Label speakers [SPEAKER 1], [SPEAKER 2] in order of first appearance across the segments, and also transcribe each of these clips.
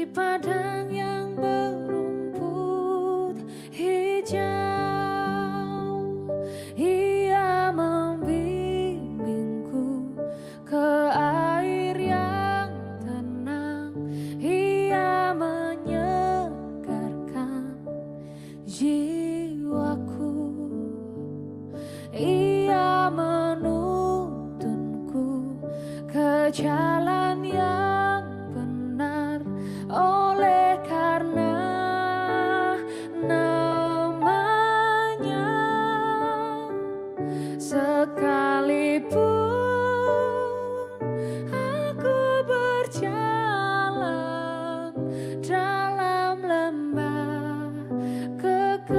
[SPEAKER 1] di padang yang berumput hijau. Ia membimbingku ke air yang tenang. Ia menyegarkan jiwaku. Ia menuntunku ke jalan yang benar, oleh karena namanya. Sekalipun aku berjalan dalam lembah kegelapan,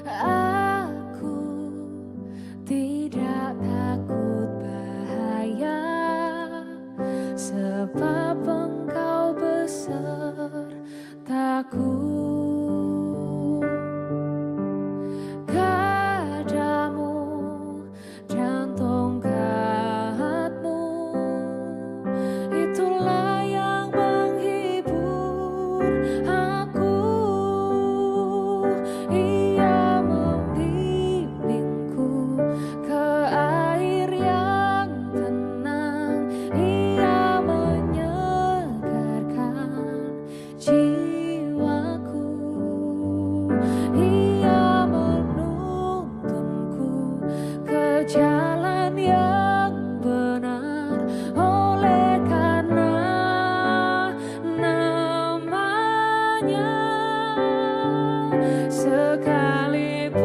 [SPEAKER 1] aku tidak takut bahaya, sebab Engkau besertaku. Gadamu dan tongkatmu, itulah yang menghibur aku. Ia membimbingku ke air yang tenang. Ia menyegarkan jiwaku. Ia menuntunku ke jalan yang benar, oleh karena namanya. Sekalipun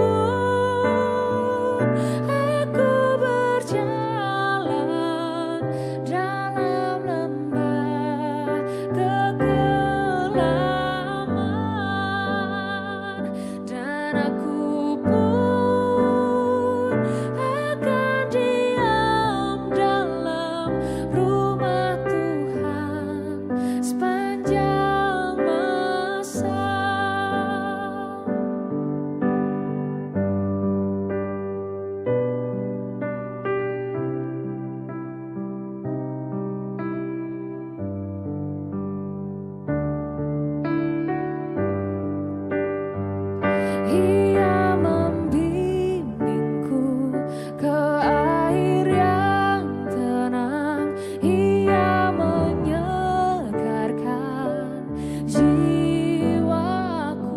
[SPEAKER 1] aku berjalan dalam lembah kegelapan, dan aku pun akan diam dalam rumah Tuhan sepanjang masa. Ia membimbingku ke air yang tenang. Ia menyegarkan jiwaku.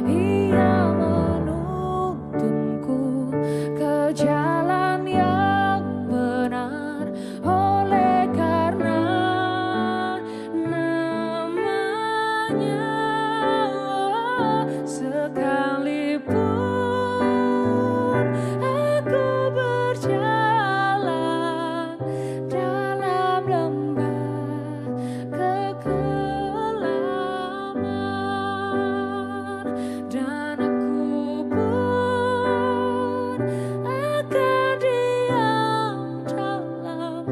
[SPEAKER 1] Ia menuntunku ke jalan yang benar, oleh karena namanya. Sekalipun aku berjalan dalam lembah kegelapan, dan aku pun akan diam dalam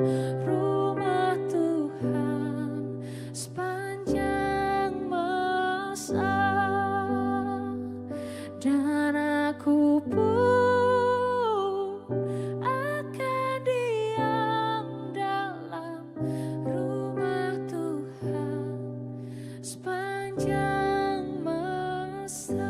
[SPEAKER 1] rumah Tuhan sepanjang masa. Dan aku pun akan diam dalam rumah Tuhan sepanjang masa.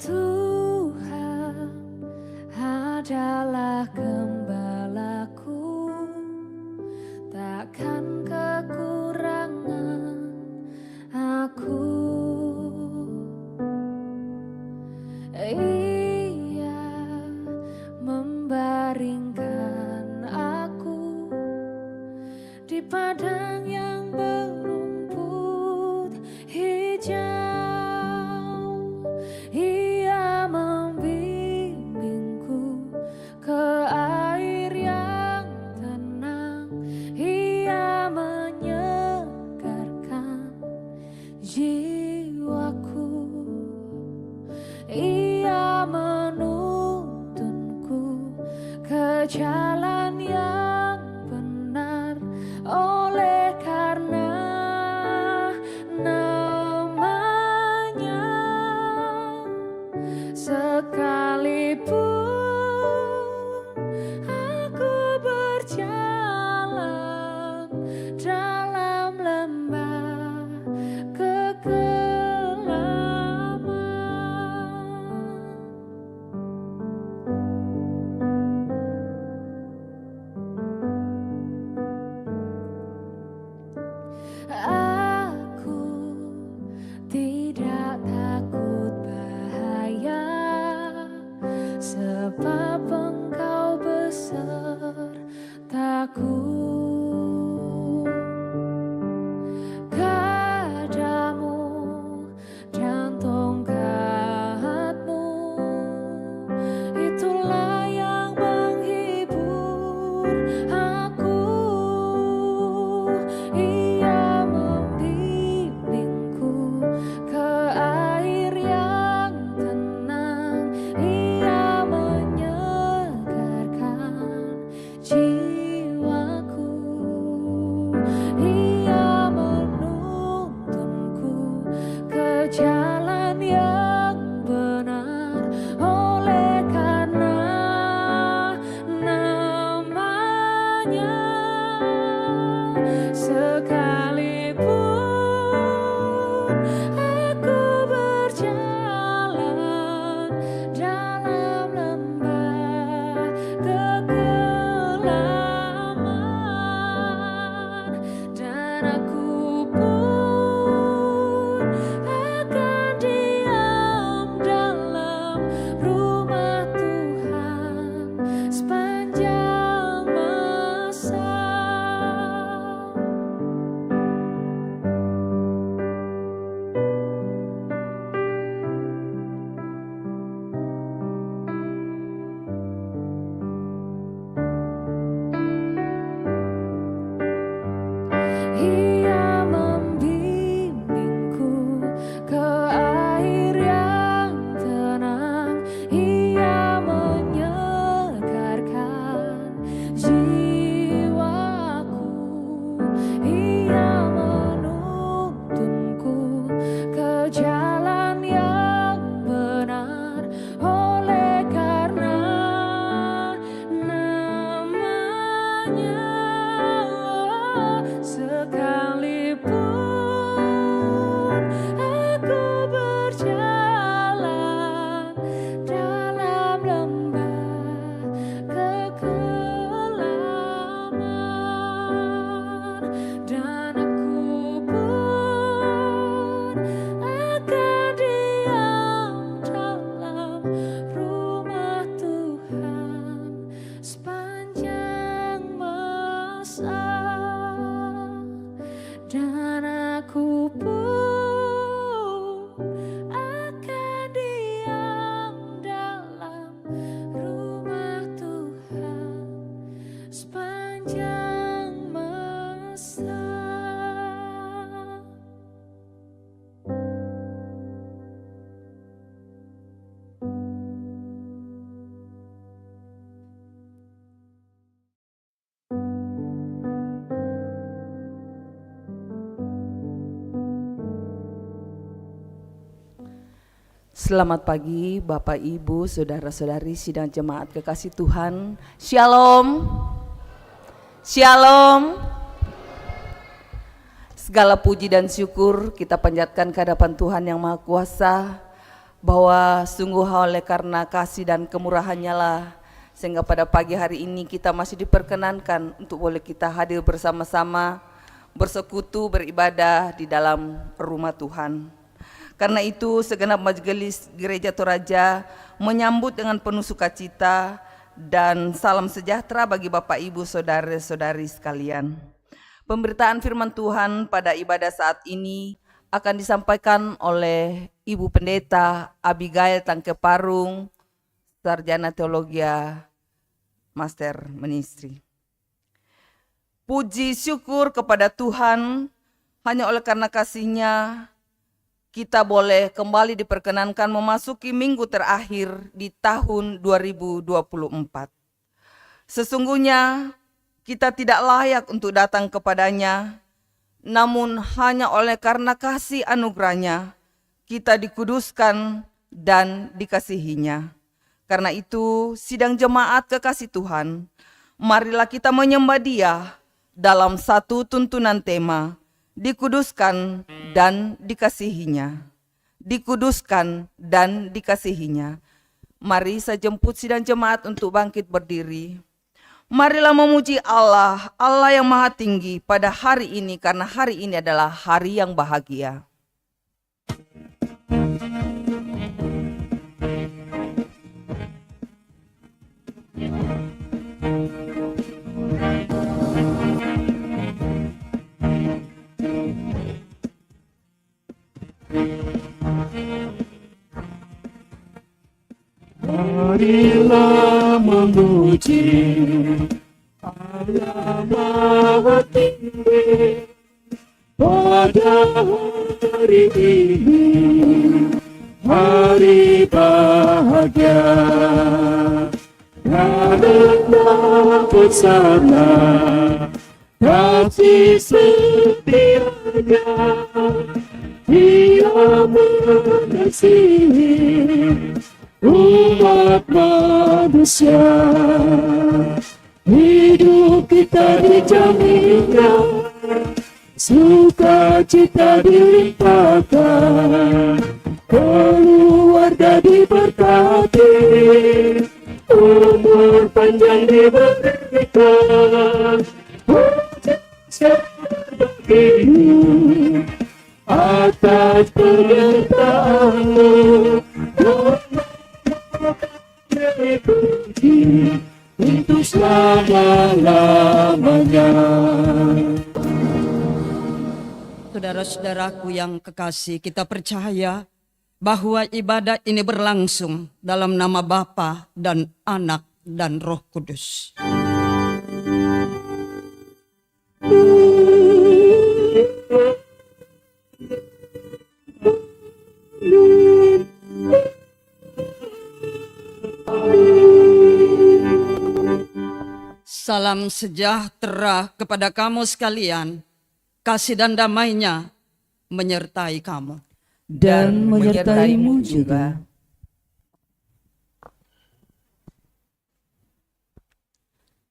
[SPEAKER 1] Tuhan adalah gembalaku, takkan kekurangan aku. Ia membaringkan aku di padang yang berumput hijau. Ia membimbing Ia menuntunku ke jalan yang benar, oleh karena namanya. Sekalipun aku berjalan dalam lembah kegelapan, aku tidak takut bahaya, sebab Engkau besertaku. Gadamu dan tongkatmu, itulah yang menghibur aku. Ia membimbingku ke air yang tenang, ia menyegarkan jiwaku. Ia menuntunku ke jalan yang benar, oleh karena namanya. Sekalipun aku berjalan dalam lembah kegelapan, dan aku pun akan diam dalam rumah Tuhan sepanjang masa. Ia membimbingku ke air yang tenang, ia menyegarkan jiwaku. Ia menuntunku ke jalan yang benar, oleh karena namanya. Sekalipun aku berjalan dalam lembah kegelapan, dan aku pun akan diam dalam rumah Tuhan sepanjang masa. Dan aku pun akan diam dalam rumah Tuhan sepanjang masa.
[SPEAKER 2] Selamat pagi Bapak Ibu, Saudara-saudari sidang jemaat kekasih Tuhan. Shalom. Shalom. Segala puji dan syukur kita panjatkan ke hadapan Tuhan yang Maha Kuasa, bahwa sungguh oleh karena kasih dan kemurahannya lah sehingga pada pagi hari ini kita masih diperkenankan untuk boleh kita hadir bersama-sama, bersekutu, beribadah di dalam rumah Tuhan. Karena itu segenap majelis Gereja Toraja menyambut dengan penuh sukacita dan salam sejahtera bagi Bapak Ibu Saudara-saudari sekalian. Pemberitaan firman Tuhan pada ibadah saat ini akan disampaikan oleh Ibu Pendeta Abigail Tangkeparung, Sarjana Teologia, Master Ministry. Puji syukur kepada Tuhan, hanya oleh karena kasih-Nya kita boleh kembali diperkenankan memasuki minggu terakhir di tahun 2024. Sesungguhnya kita tidak layak untuk datang kepadanya, namun hanya oleh karena kasih anugerahnya kita dikuduskan dan dikasihinya. Karena itu, sidang jemaat kekasih Tuhan, marilah kita menyembah Dia dalam satu tuntunan tema, dikuduskan dan dikasihinya. Dikuduskan dan dikasihinya. Mari saya jemput sidang jemaat untuk bangkit berdiri. Marilah memuji Allah, Allah yang maha tinggi pada hari ini, karena hari ini adalah hari yang bahagia.
[SPEAKER 3] Marilah memuji Allah Maha Tinggi pada hari ini, hari bahagia. Karena bersama kasih setianya, Dia mengasihi umat manusia. Hidup kita dijaminkan, sukacita dilimpahkan, keluarga diberkati, umur panjang diberikan. Puji ini atas penyertaan-Mu, untuk selama-lamanya.
[SPEAKER 4] Saudara-saudaraku yang kekasih, kita percaya bahwa ibadah ini berlangsung dalam nama Bapa dan Anak dan Roh Kudus. Salam sejahtera kepada kamu sekalian, kasih dan damai-Nya menyertai kamu.
[SPEAKER 2] Dan menyertaimu juga.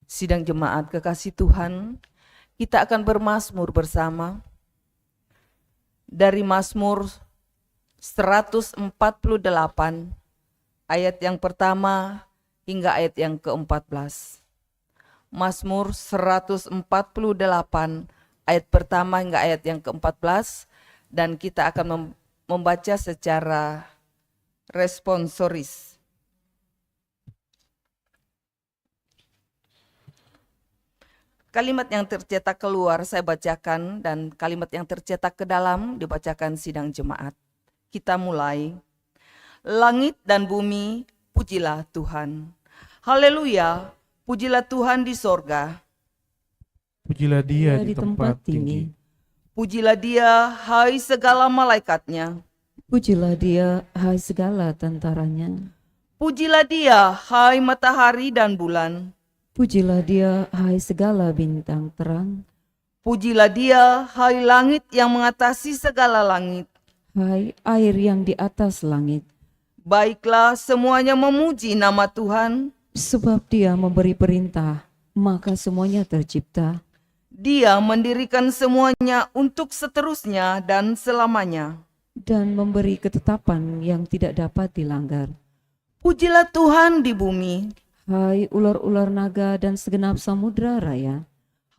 [SPEAKER 2] Sidang jemaat kekasih Tuhan, kita akan bermazmur bersama dari Mazmur 148 ayat yang pertama hingga ayat yang ke-14. Mazmur 148 ayat pertama hingga ayat yang ke-14, dan kita akan membaca secara responsoris. Kalimat yang tercetak keluar saya bacakan, dan kalimat yang tercetak ke dalam dibacakan sidang jemaat. Kita mulai. Langit dan bumi, pujilah Tuhan. Haleluya, pujilah Tuhan di sorga.
[SPEAKER 3] Pujilah Dia di tempat tinggi.
[SPEAKER 2] Pujilah Dia, hai segala malaikatnya.
[SPEAKER 5] Pujilah Dia, hai segala tentaranya.
[SPEAKER 2] Pujilah Dia, hai matahari dan bulan.
[SPEAKER 5] Pujilah Dia, hai segala bintang terang.
[SPEAKER 2] Pujilah Dia, hai langit yang mengatasi segala langit.
[SPEAKER 5] Hai air yang di atas langit.
[SPEAKER 2] Baiklah semuanya memuji nama Tuhan.
[SPEAKER 5] Sebab Dia memberi perintah, maka semuanya tercipta.
[SPEAKER 2] Dia mendirikan semuanya untuk seterusnya dan selamanya.
[SPEAKER 5] Dan memberi ketetapan yang tidak dapat dilanggar.
[SPEAKER 2] Pujilah Tuhan di bumi.
[SPEAKER 5] Hai ular-ular naga dan segenap samudra raya.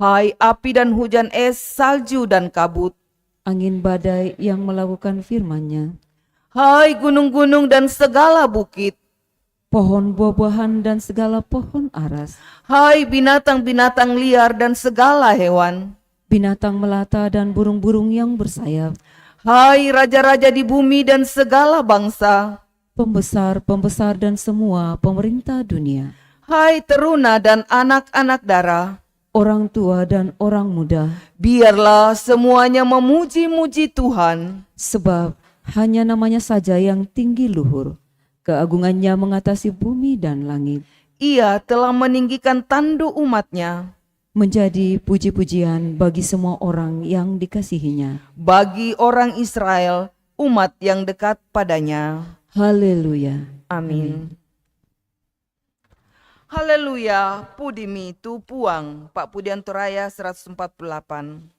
[SPEAKER 2] Hai api dan hujan es, salju dan kabut.
[SPEAKER 5] Angin badai yang melakukan firman-Nya.
[SPEAKER 2] Hai gunung-gunung dan segala bukit.
[SPEAKER 5] Pohon buah-buahan dan segala pohon aras.
[SPEAKER 2] Hai binatang-binatang liar dan segala hewan.
[SPEAKER 5] Binatang melata dan burung-burung yang bersayap.
[SPEAKER 2] Hai raja-raja di bumi dan segala bangsa.
[SPEAKER 5] Pembesar-pembesar dan semua pemerintah dunia.
[SPEAKER 2] Hai teruna dan anak-anak dara.
[SPEAKER 5] Orang tua dan orang muda.
[SPEAKER 2] Biarlah semuanya memuji-muji Tuhan.
[SPEAKER 5] Sebab hanya namanya saja yang tinggi luhur. Keagungannya mengatasi bumi dan langit.
[SPEAKER 2] Ia telah meninggikan tanduk umatnya,
[SPEAKER 5] Menjadi puji-pujian bagi semua orang yang dikasihinya.
[SPEAKER 2] bagi orang Israel, umat yang dekat padanya.
[SPEAKER 5] Haleluya.
[SPEAKER 2] Amin. Haleluya, pudimi tu puang, Pak Pudianto Raya 148.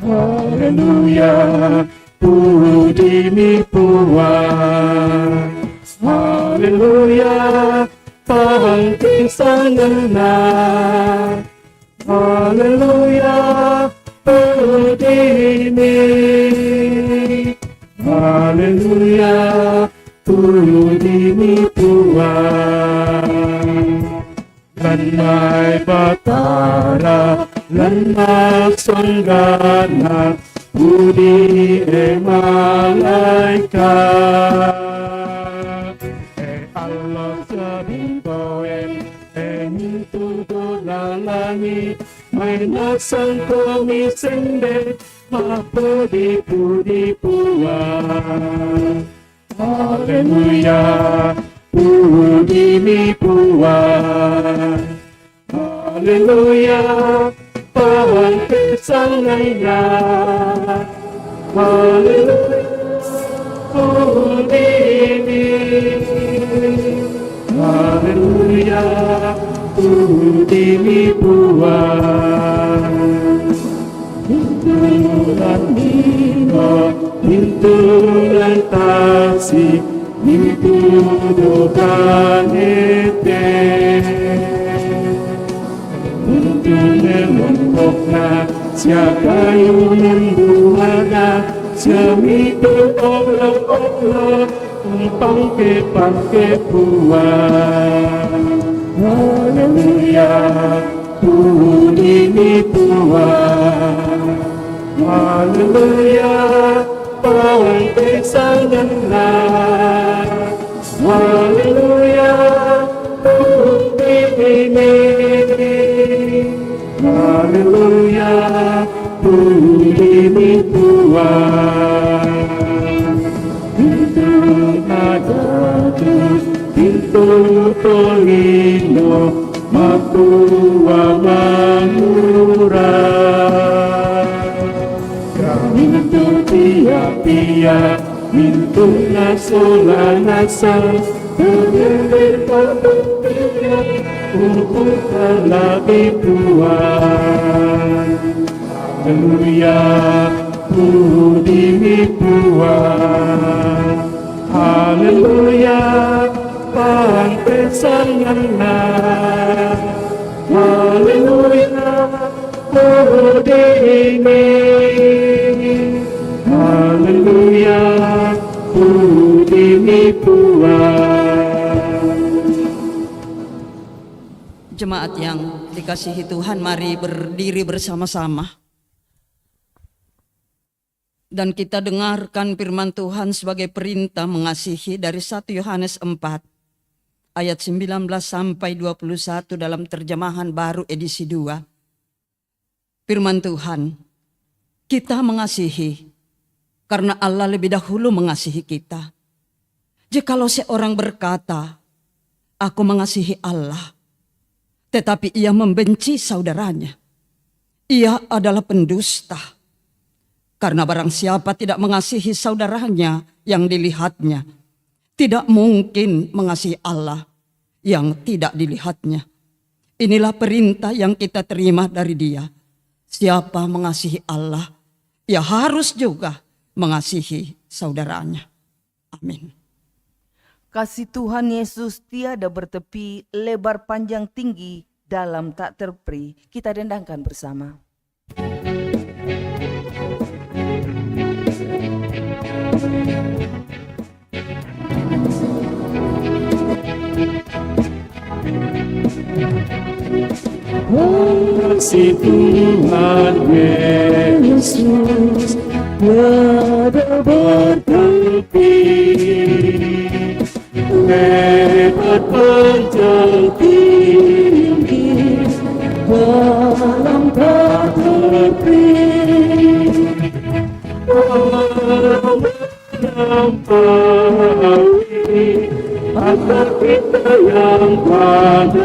[SPEAKER 3] Haleluya, pudimi puang. Haleluya, pangking sangena. Haleluya, pudimi. Haleluya, pudimi puang. Lanai Batara, lanai Songgana, budi malaikat. Allah sabintoen, mintu dolalani, mainak sang komisende, mapudi pudi puang. Haleluya, pudimi puang. Haleluya, Tuhan kesangannya. Haleluya, pudimi. Haleluya, pudimi puang. Hintulan nino, hintulan tasik, hintulan ete. Hintulan lompokna, siakayunan buana, siamitu olah-olah, pangke puang. Haleluya, pudimi puang. Haleluya, pangke sangena. Haleluya, pudimi. Haleluya, pudimi puang. Pintu nagatu, pintu tolino, makua mangurah. Pintu pia-pia, pintu nasola nasal, berpikir untuk lebih puang. Haleluya, pudimi puang. Haleluya, pangkesanganna. Haleluya, pudimi. Haleluya, pudimi puang.
[SPEAKER 4] Jemaat yang dikasihi Tuhan, mari berdiri bersama-sama. Dan kita dengarkan firman Tuhan sebagai perintah mengasihi dari 1 Yohanes 4 ayat 19 sampai 21 dalam terjemahan baru edisi 2. Firman Tuhan, kita mengasihi karena Allah lebih dahulu mengasihi kita. Jikalau seorang berkata, aku mengasihi Allah, tetapi ia membenci saudaranya, ia adalah pendusta. Karena barang siapa tidak mengasihi saudaranya yang dilihatnya, tidak mungkin mengasihi Allah yang tidak dilihatnya. Inilah perintah yang kita terima dari Dia. Siapa mengasihi Allah, ia harus juga mengasihi saudaranya. Amin.
[SPEAKER 2] Kasih Tuhan Yesus tiada bertepi, lebar panjang tinggi, dalam tak terperi. Kita dendangkan bersama.
[SPEAKER 3] Kasih Tuhan Yesus tiada bertepi, lebat panjang tinggi dalam tak terpilih melampaui akal kita yang padat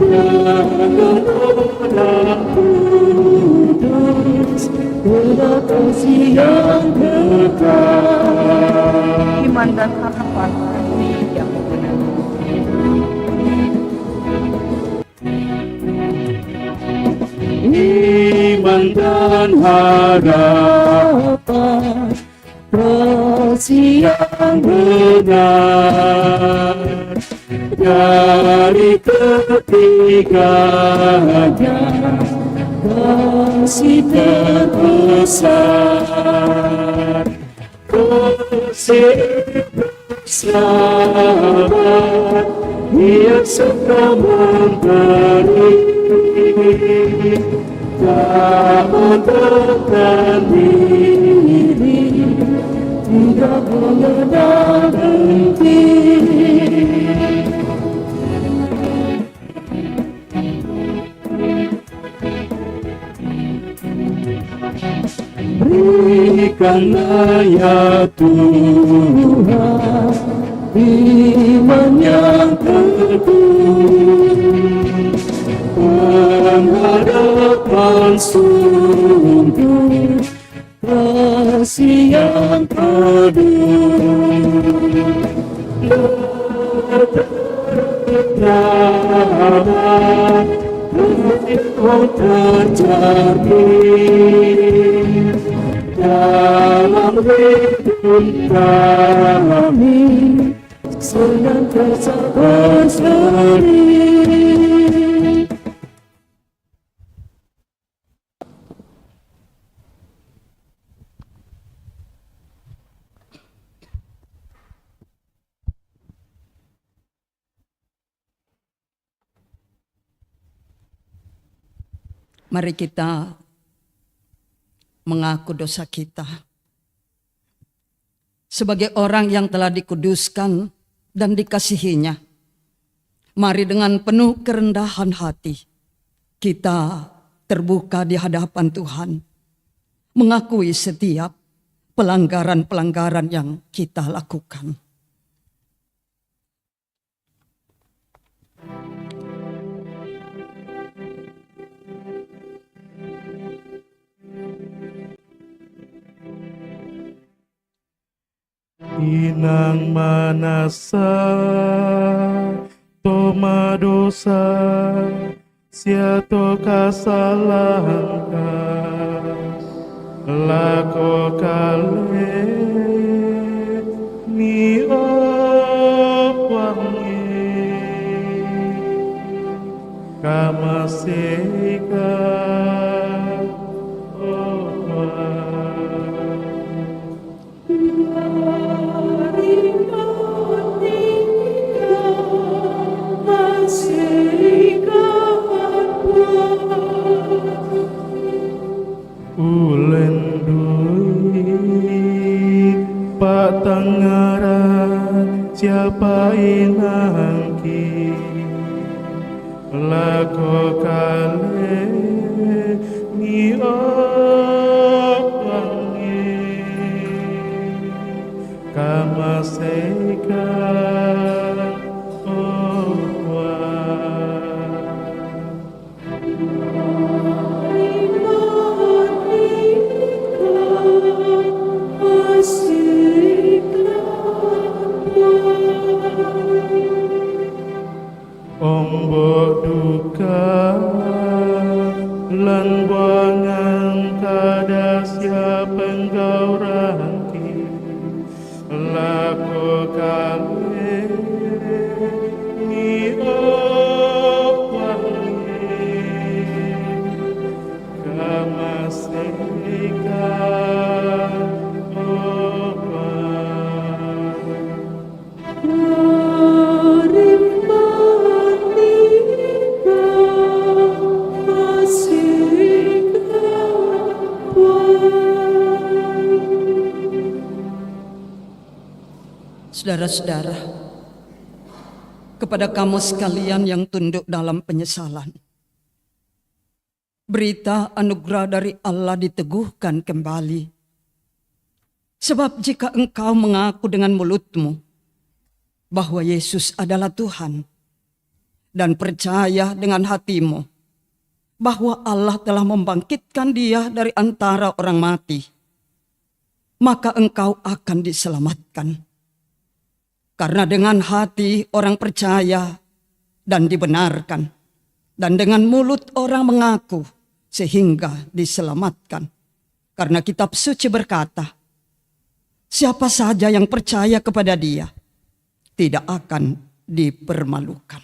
[SPEAKER 3] dengan orang kudus dengan kasih yang kekal.
[SPEAKER 2] Iman dan harapan hati yang benar.
[SPEAKER 3] Iman dan harapan kasih yang benar dari ketiganya kasih terbesar kasih sahabat dia suka memberi tak menekan diri tidak mengenal henti. Berikanlah ya Tuhan iman yang teguh, pengharapan sungguh, kasih yang teduh. Terang kau terjadi dalam hidup kami senantiasa berseri.
[SPEAKER 4] Mari kita mengaku dosa kita. Sebagai orang yang telah dikuduskan dan dikasihinya, mari dengan penuh kerendahan hati, kita terbuka di hadapan Tuhan, mengakui setiap pelanggaran-pelanggaran yang kita lakukan.
[SPEAKER 3] Inang manasa toma dosa siato kasalahan kas lako kale ni opange kamaseka siapa inangki lako kale ni opange kamaseka ombok duka lan buangan kadasya penggauranki lako kame ni opange kamaseka opan
[SPEAKER 4] Saudara-saudara, kepada kamu sekalian yang tunduk dalam penyesalan, berita anugerah dari Allah diteguhkan kembali. Sebab jika engkau mengaku dengan mulutmu bahwa Yesus adalah Tuhan dan percaya dengan hatimu bahwa Allah telah membangkitkan Dia dari antara orang mati, maka engkau akan diselamatkan. Karena dengan hati orang percaya dan dibenarkan, dan dengan mulut orang mengaku sehingga diselamatkan. Karena kitab suci berkata, siapa saja yang percaya kepada Dia tidak akan dipermalukan.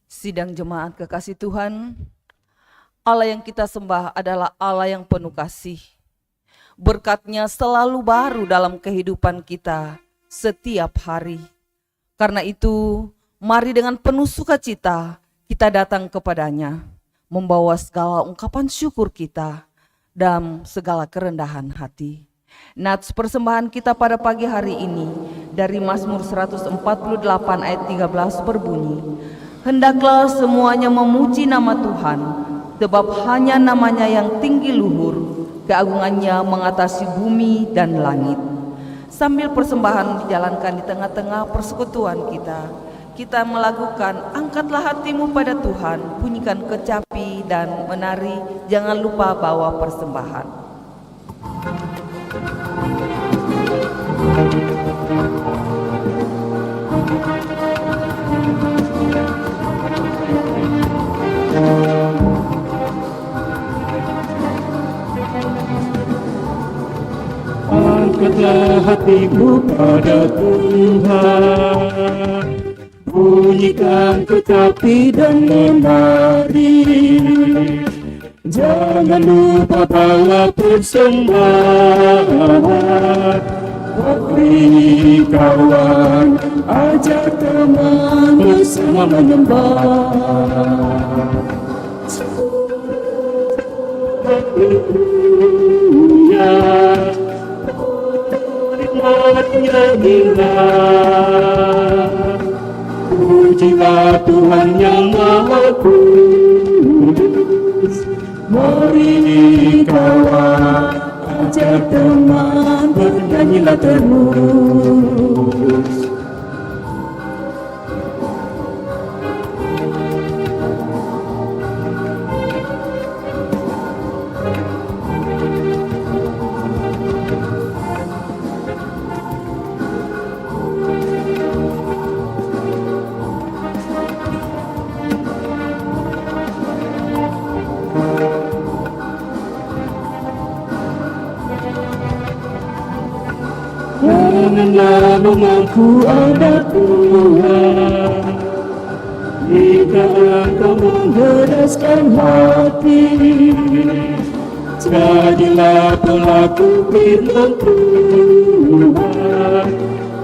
[SPEAKER 2] Sidang jemaat kekasih Tuhan, Allah yang kita sembah adalah Allah yang penuh kasih. Berkat-Nya selalu baru dalam kehidupan kita setiap hari. Karena itu, mari dengan penuh sukacita kita datang kepada-Nya, membawa segala ungkapan syukur kita dan segala kerendahan hati. Nats persembahan kita pada pagi hari ini dari Mazmur 148 ayat 13 berbunyi, hendaklah semuanya memuji nama Tuhan, sebab hanya namanya yang tinggi luhur, keagungannya mengatasi bumi dan langit. Sambil persembahan dijalankan di tengah-tengah persekutuan kita melakukan angkatlah hatimu pada Tuhan, bunyikan kecapi dan menari, jangan lupa bawa persembahan.
[SPEAKER 3] Angkatlah hatimu pada Tuhan, bunyikan kecapi dan menari, jangan lupa bawa persembahan. Beri kawan, ajak teman bersama menyembah. Haleluya, nikmatnya hilang. Pujilah Tuhan yang Maha Kudus. Mari kawan, ajak teman, bernyanyilah terus. Janganlah mengaku ada Tuhan jika engkau mengeraskan hati. Jadilah pelaku firman Tuhan.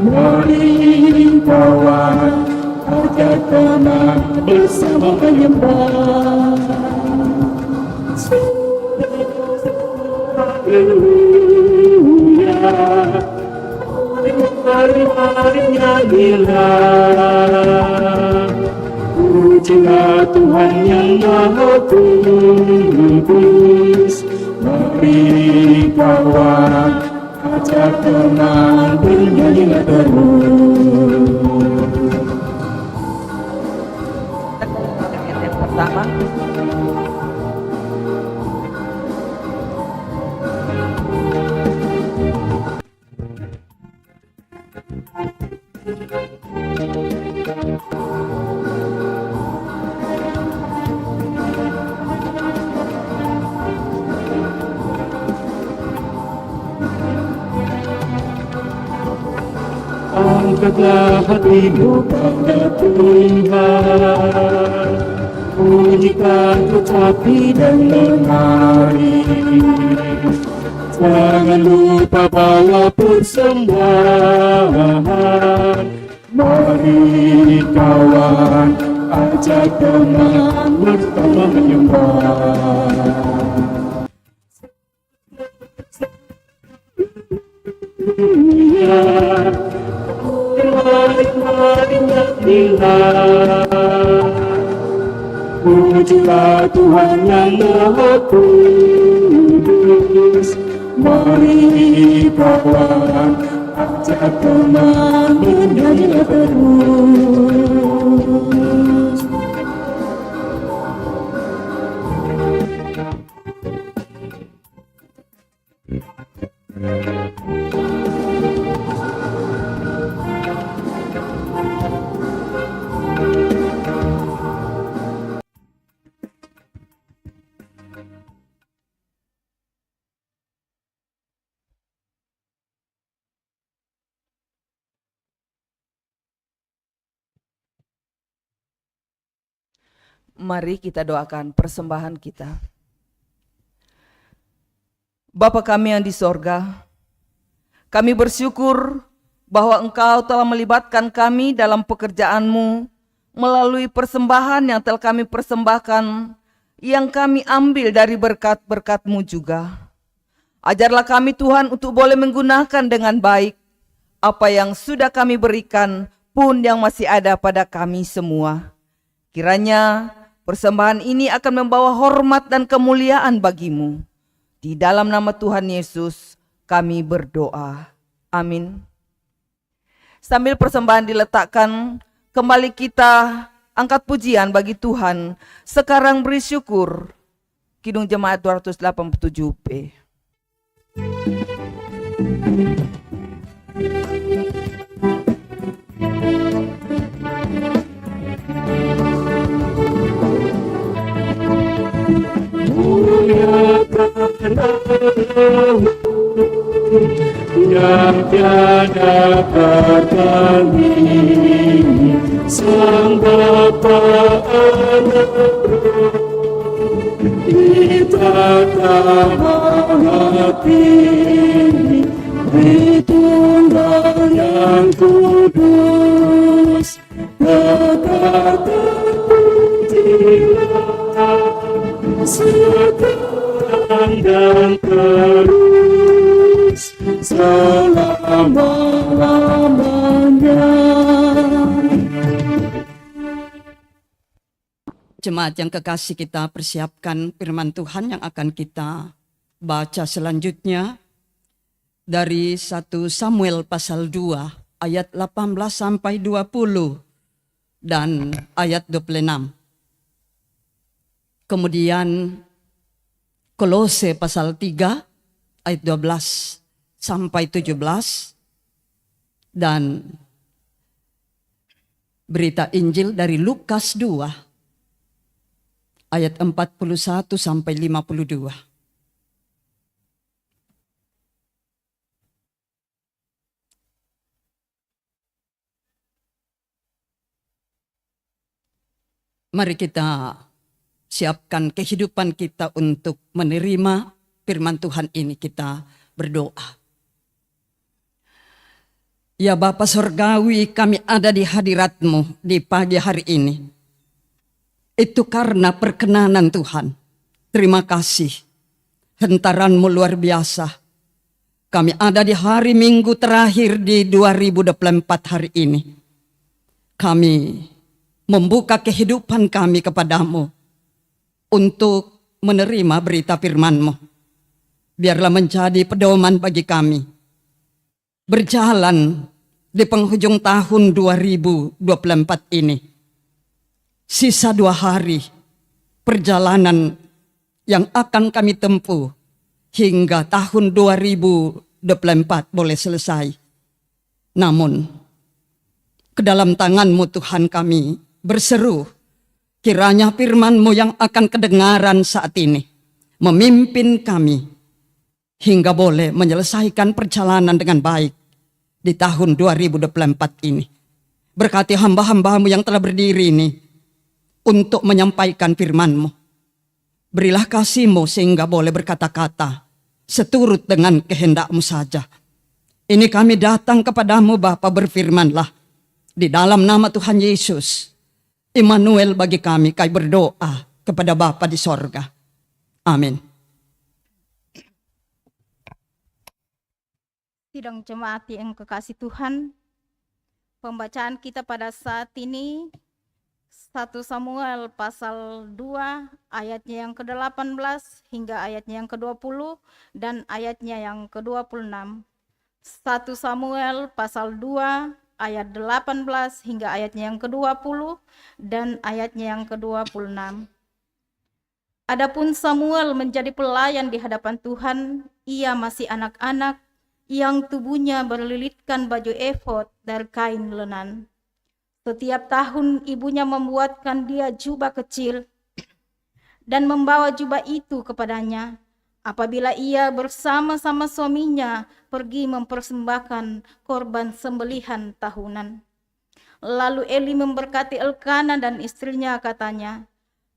[SPEAKER 3] Mari kawan, ajak teman bersama menyembah. Haleluya, mari nyanyilah. Pujilah Tuhan yang Maha Kudus. Mari kawan, ajak teman, bernyanyilah terus.
[SPEAKER 2] Yang pertama,
[SPEAKER 3] angkatlah hatimu pada Tuhan, bunyikan kecapi dan menari, jangan lupa bawa persembahan. Mari kawan, ajak teman bersama menyembah.
[SPEAKER 6] Pujilah Tuhan yang Maha Kudus. Mari kawan, ajak teman bernyanyi terus.
[SPEAKER 2] Mari kita doakan persembahan kita. Bapa kami yang di sorga, kami bersyukur bahwa Engkau telah melibatkan kami dalam pekerjaan-Mu melalui persembahan yang telah kami persembahkan, yang kami ambil dari berkat-berkat-Mu juga. Ajarlah kami Tuhan untuk boleh menggunakan dengan baik apa yang sudah kami berikan pun yang masih ada pada kami semua. Kiranya persembahan ini akan membawa hormat dan kemuliaan bagi-Mu. Di dalam nama Tuhan Yesus kami berdoa. Amin. Sambil persembahan diletakkan, kembali kita angkat pujian bagi Tuhan. Sekarang beri syukur. Kidung Jemaat 287B.
[SPEAKER 6] Yang tiada tertandingi, Sang Bapa Anak Roh, kita hati Tritunggal yang kudus, kekal terpujilah sekarang dan terus selama-lamanya.
[SPEAKER 4] Jemaat yang kekasih, kita persiapkan firman Tuhan yang akan kita baca selanjutnya dari 1 Samuel pasal 2 ayat 18 sampai 20 dan ayat 26. Kemudian Kolose pasal 3 ayat 12 sampai 17 dan berita Injil dari Lukas 2 ayat 41 sampai 52. Mari kita siapkan kehidupan kita untuk menerima firman Tuhan ini. Kita berdoa. Ya Bapa Sorgawi, kami ada di hadirat-Mu di pagi hari ini. Itu karena perkenanan Tuhan. Terima kasih. Hentaran-Mu luar biasa. Kami ada di hari Minggu terakhir di 2024 hari ini. Kami membuka kehidupan kami kepadamu untuk menerima berita firman-Mu. Biarlah menjadi pedoman bagi kami. Berjalan di penghujung tahun 2024 ini. Sisa 2 hari perjalanan yang akan kami tempuh hingga tahun 2024 boleh selesai. Namun, ke dalam tangan-Mu Tuhan kami berseru, kiranya firman-Mu yang akan kedengaran saat ini memimpin kami hingga boleh menyelesaikan perjalanan dengan baik di tahun 2024 ini. Berkati hamba-hamba-Mu yang telah berdiri ini untuk menyampaikan firman-Mu. Berilah kasih-Mu sehingga boleh berkata-kata seturut dengan kehendak-Mu saja. Ini kami datang kepadamu Bapa, berfirmanlah di dalam nama Tuhan Yesus. Immanuel bagi kami, kami berdoa kepada Bapa di sorga. Amin.
[SPEAKER 7] Sidang jemaat yang kekasih Tuhan, pembacaan kita pada saat ini 1 Samuel pasal 2 ayatnya yang ke-18 hingga ayatnya yang ke-20 dan ayatnya yang ke-26. 1 Samuel pasal 2 ayat 18 hingga ayatnya yang ke-20 dan ayatnya yang ke-26. Adapun Samuel menjadi pelayan di hadapan Tuhan, ia masih anak-anak yang tubuhnya berlilitkan baju efod dari kain lenan. Setiap tahun ibunya membuatkan dia jubah kecil dan membawa jubah itu kepadanya apabila ia bersama-sama suaminya pergi mempersembahkan korban sembelihan tahunan. Lalu Eli memberkati Elkana dan istrinya, katanya,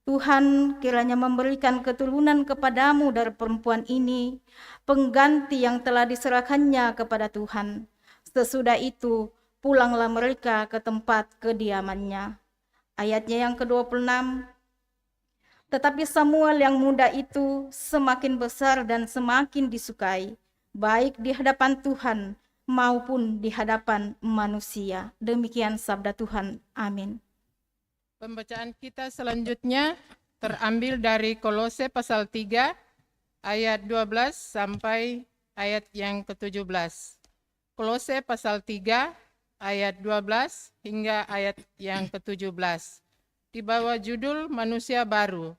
[SPEAKER 7] Tuhan kiranya memberikan keturunan kepadamu dari perempuan ini, pengganti yang telah diserahkannya kepada Tuhan. Sesudah itu, pulanglah mereka ke tempat kediamannya. Ayatnya yang ke-26. Tetapi Samuel yang muda itu semakin besar dan semakin disukai, baik di hadapan Tuhan maupun di hadapan manusia. Demikian sabda Tuhan. Amin.
[SPEAKER 8] Pembacaan kita selanjutnya terambil dari Kolose pasal 3 ayat 12 sampai ayat yang ke-17. Kolose pasal 3 ayat 12 hingga ayat yang ke-17. Di bawah judul Manusia Baru.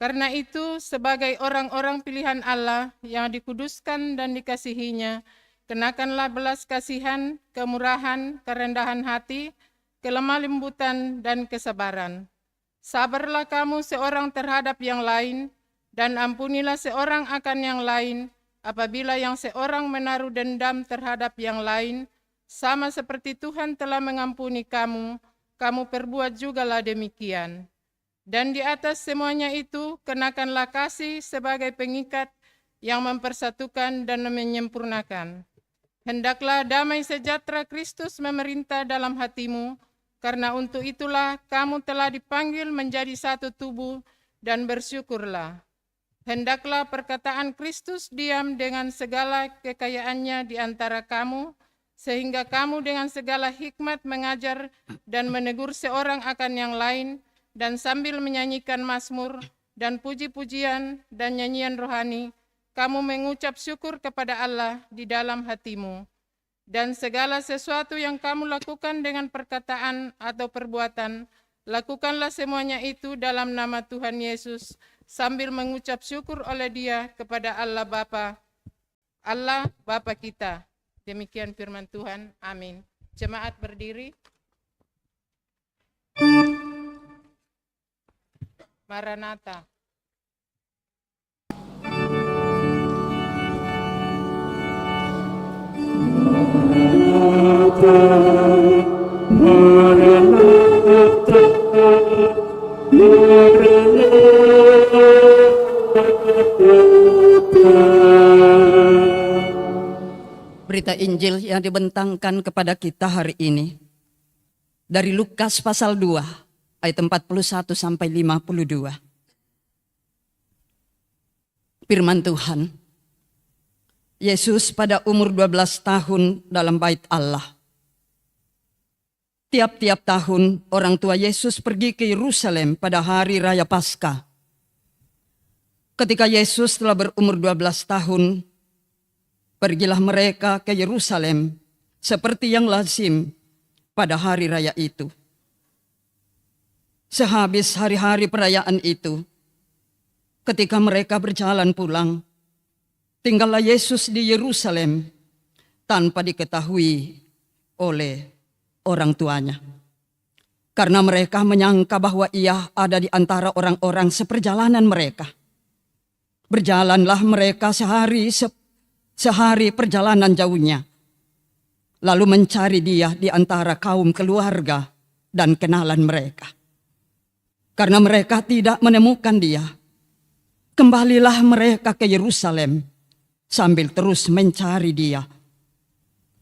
[SPEAKER 8] Karena itu, sebagai orang-orang pilihan Allah yang dikuduskan dan dikasihinya, kenakanlah belas kasihan, kemurahan, kerendahan hati, kelemah lembutan, dan kesabaran. Sabarlah kamu seorang terhadap yang lain, dan ampunilah seorang akan yang lain, apabila yang seorang menaruh dendam terhadap yang lain, sama seperti Tuhan telah mengampuni kamu, kamu perbuat jugalah demikian. Dan di atas semuanya itu, kenakanlah kasih sebagai pengikat yang mempersatukan dan menyempurnakan. Hendaklah damai sejahtera Kristus memerintah dalam hatimu, karena untuk itulah kamu telah dipanggil menjadi satu tubuh dan bersyukurlah. Hendaklah perkataan Kristus diam dengan segala kekayaannya di antara kamu, sehingga kamu dengan segala hikmat mengajar dan menegur seorang akan yang lain, dan sambil menyanyikan mazmur dan puji-pujian dan nyanyian rohani, kamu mengucap syukur kepada Allah di dalam hatimu. Dan segala sesuatu yang kamu lakukan dengan perkataan atau perbuatan, lakukanlah semuanya itu dalam nama Tuhan Yesus, sambil mengucap syukur oleh Dia kepada Allah Bapa kita. Demikian firman Tuhan. Amin. Jemaat berdiri. Maranatha.
[SPEAKER 4] Berita Injil yang dibentangkan kepada kita hari ini dari Lukas pasal 2 ayat 41 sampai 52. Firman Tuhan, Yesus pada umur 12 tahun dalam bait Allah. Tiap-tiap tahun orang tua Yesus pergi ke Yerusalem pada hari raya Paskah. Ketika Yesus telah berumur 12 tahun, pergilah mereka ke Yerusalem seperti yang lazim pada hari raya itu. Sehabis hari-hari perayaan itu, ketika mereka berjalan pulang, tinggallah Yesus di Yerusalem tanpa diketahui oleh orang tuanya. Karena mereka menyangka bahwa ia ada di antara orang-orang seperjalanan mereka. Berjalanlah mereka sehari perjalanan jauhnya, lalu mencari dia di antara kaum keluarga dan kenalan mereka. Karena mereka tidak menemukan dia, kembalilah mereka ke Yerusalem sambil terus mencari dia.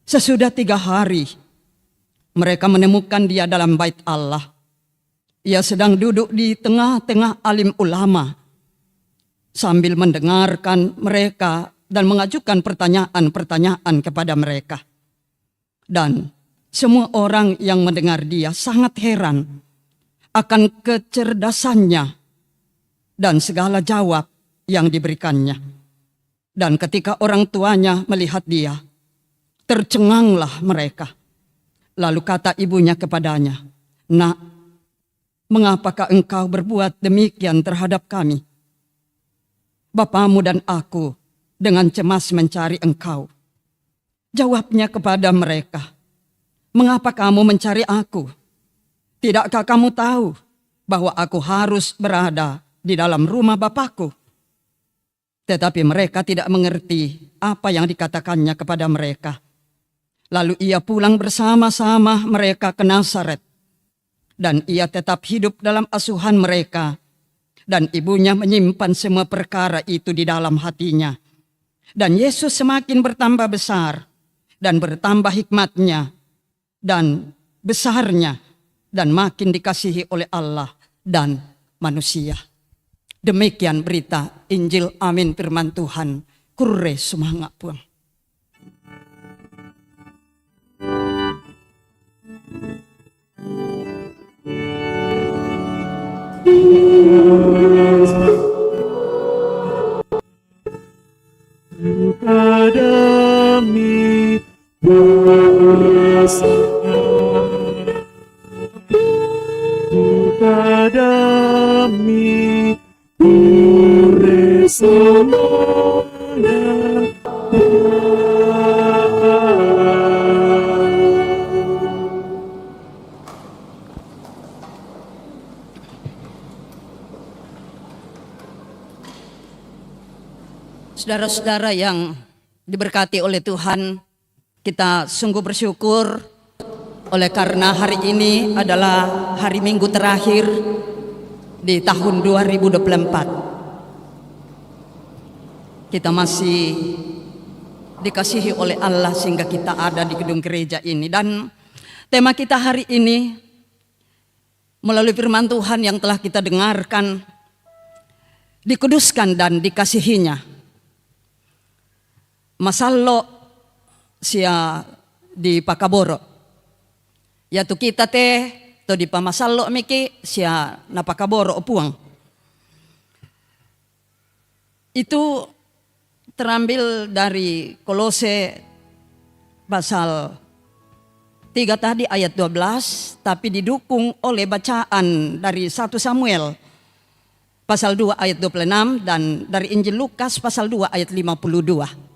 [SPEAKER 4] Sesudah 3 hari, mereka menemukan dia dalam bait Allah. Ia sedang duduk di tengah-tengah alim ulama, sambil mendengarkan mereka dan mengajukan pertanyaan-pertanyaan kepada mereka. Dan semua orang yang mendengar dia sangat heran akan kecerdasannya dan segala jawab yang diberikannya. Dan ketika orang tuanya melihat dia, tercenganglah mereka. Lalu kata ibunya kepadanya, "Nak, mengapakah engkau berbuat demikian terhadap kami? Bapamu dan aku dengan cemas mencari engkau." Jawabnya kepada mereka, "Mengapa kamu mencari aku? Tidakkah kamu tahu bahwa aku harus berada di dalam rumah Bapakku?" Tetapi mereka tidak mengerti apa yang dikatakannya kepada mereka. Lalu ia pulang bersama-sama mereka ke Nazaret. Dan ia tetap hidup dalam asuhan mereka. Dan ibunya menyimpan semua perkara itu di dalam hatinya. Dan Yesus semakin bertambah besar dan bertambah hikmatnya dan besarnya dan makin dikasihi oleh Allah dan manusia. Demikian berita Injil, amin, firman Tuhan. Kure sumanga puang.
[SPEAKER 6] Kadami kadami pure samana.
[SPEAKER 4] Saudara-saudara yang diberkati oleh Tuhan, kita sungguh bersyukur oleh karena hari ini adalah hari Minggu terakhir di tahun 2024. Kita masih dikasihi oleh Allah sehingga kita ada di gedung gereja ini. Dan tema kita hari ini melalui firman Tuhan yang telah kita dengarkan, dikuduskan dan dikasihinya. Masallo sia di Pakaboro. Yaitu kita to di pamasallo miki sia na Pakaboro puang. Itu terambil dari Kolose pasal 3 tadi ayat 12, tapi didukung oleh bacaan dari 1 Samuel pasal 2 ayat 26 dan dari Injil Lukas pasal 2 ayat 52.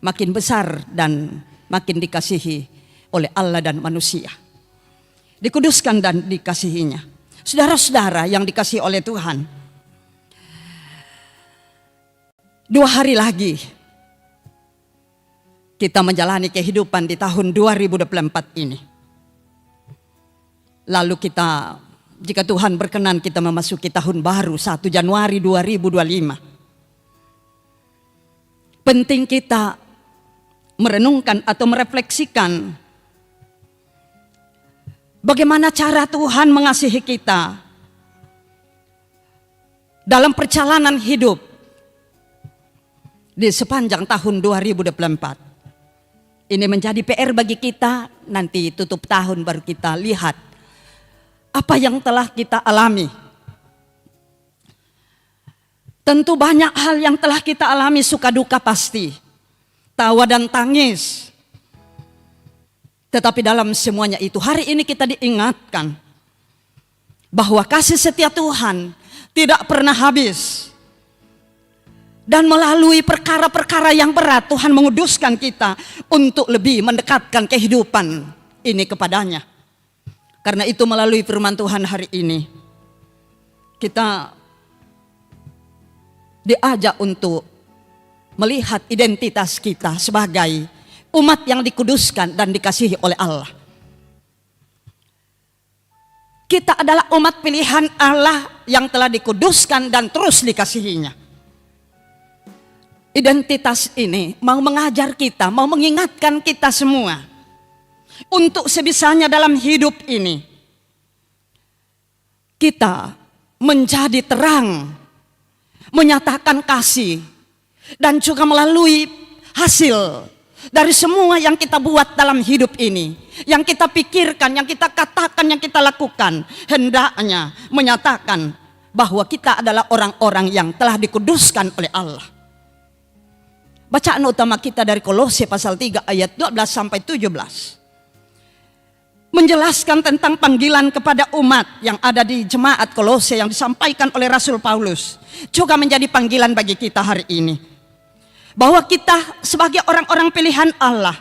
[SPEAKER 4] Makin besar dan makin dikasihi oleh Allah dan manusia. Dikuduskan dan dikasihinya. Saudara-saudara yang dikasihi oleh Tuhan, 2 hari lagi kita menjalani kehidupan di tahun 2024 ini. Lalu kita, jika Tuhan berkenan, kita memasuki tahun baru 1 Januari 2025. Penting kita merenungkan atau merefleksikan bagaimana cara Tuhan mengasihi kita dalam perjalanan hidup di sepanjang tahun 2024. Ini menjadi PR bagi kita, nanti tutup tahun baru kita lihat apa yang telah kita alami. Tentu banyak hal yang telah kita alami, suka duka pasti. Tawa dan tangis. Tetapi dalam semuanya itu, hari ini kita diingatkan bahwa kasih setia Tuhan tidak pernah habis. Dan melalui perkara-perkara yang berat, Tuhan menguduskan kita untuk lebih mendekatkan kehidupan ini kepadanya. Karena itu melalui firman Tuhan hari ini, kita diajak untuk melihat identitas kita sebagai umat yang dikuduskan dan dikasihi oleh Allah. Kita adalah umat pilihan Allah yang telah dikuduskan dan terus dikasihinya. Identitas ini mau mengajar kita, mau mengingatkan kita semua untuk sebisanya dalam hidup ini kita menjadi terang, menyatakan kasih dan juga melalui hasil dari semua yang kita buat dalam hidup ini, yang kita pikirkan, yang kita katakan, yang kita lakukan, hendaknya menyatakan bahwa kita adalah orang-orang yang telah dikuduskan oleh Allah. Bacaan utama kita dari Kolose pasal 3 ayat 12 sampai 17. Menjelaskan tentang panggilan kepada umat yang ada di jemaat Kolose yang disampaikan oleh Rasul Paulus. Juga menjadi panggilan bagi kita hari ini. Bahwa kita sebagai orang-orang pilihan Allah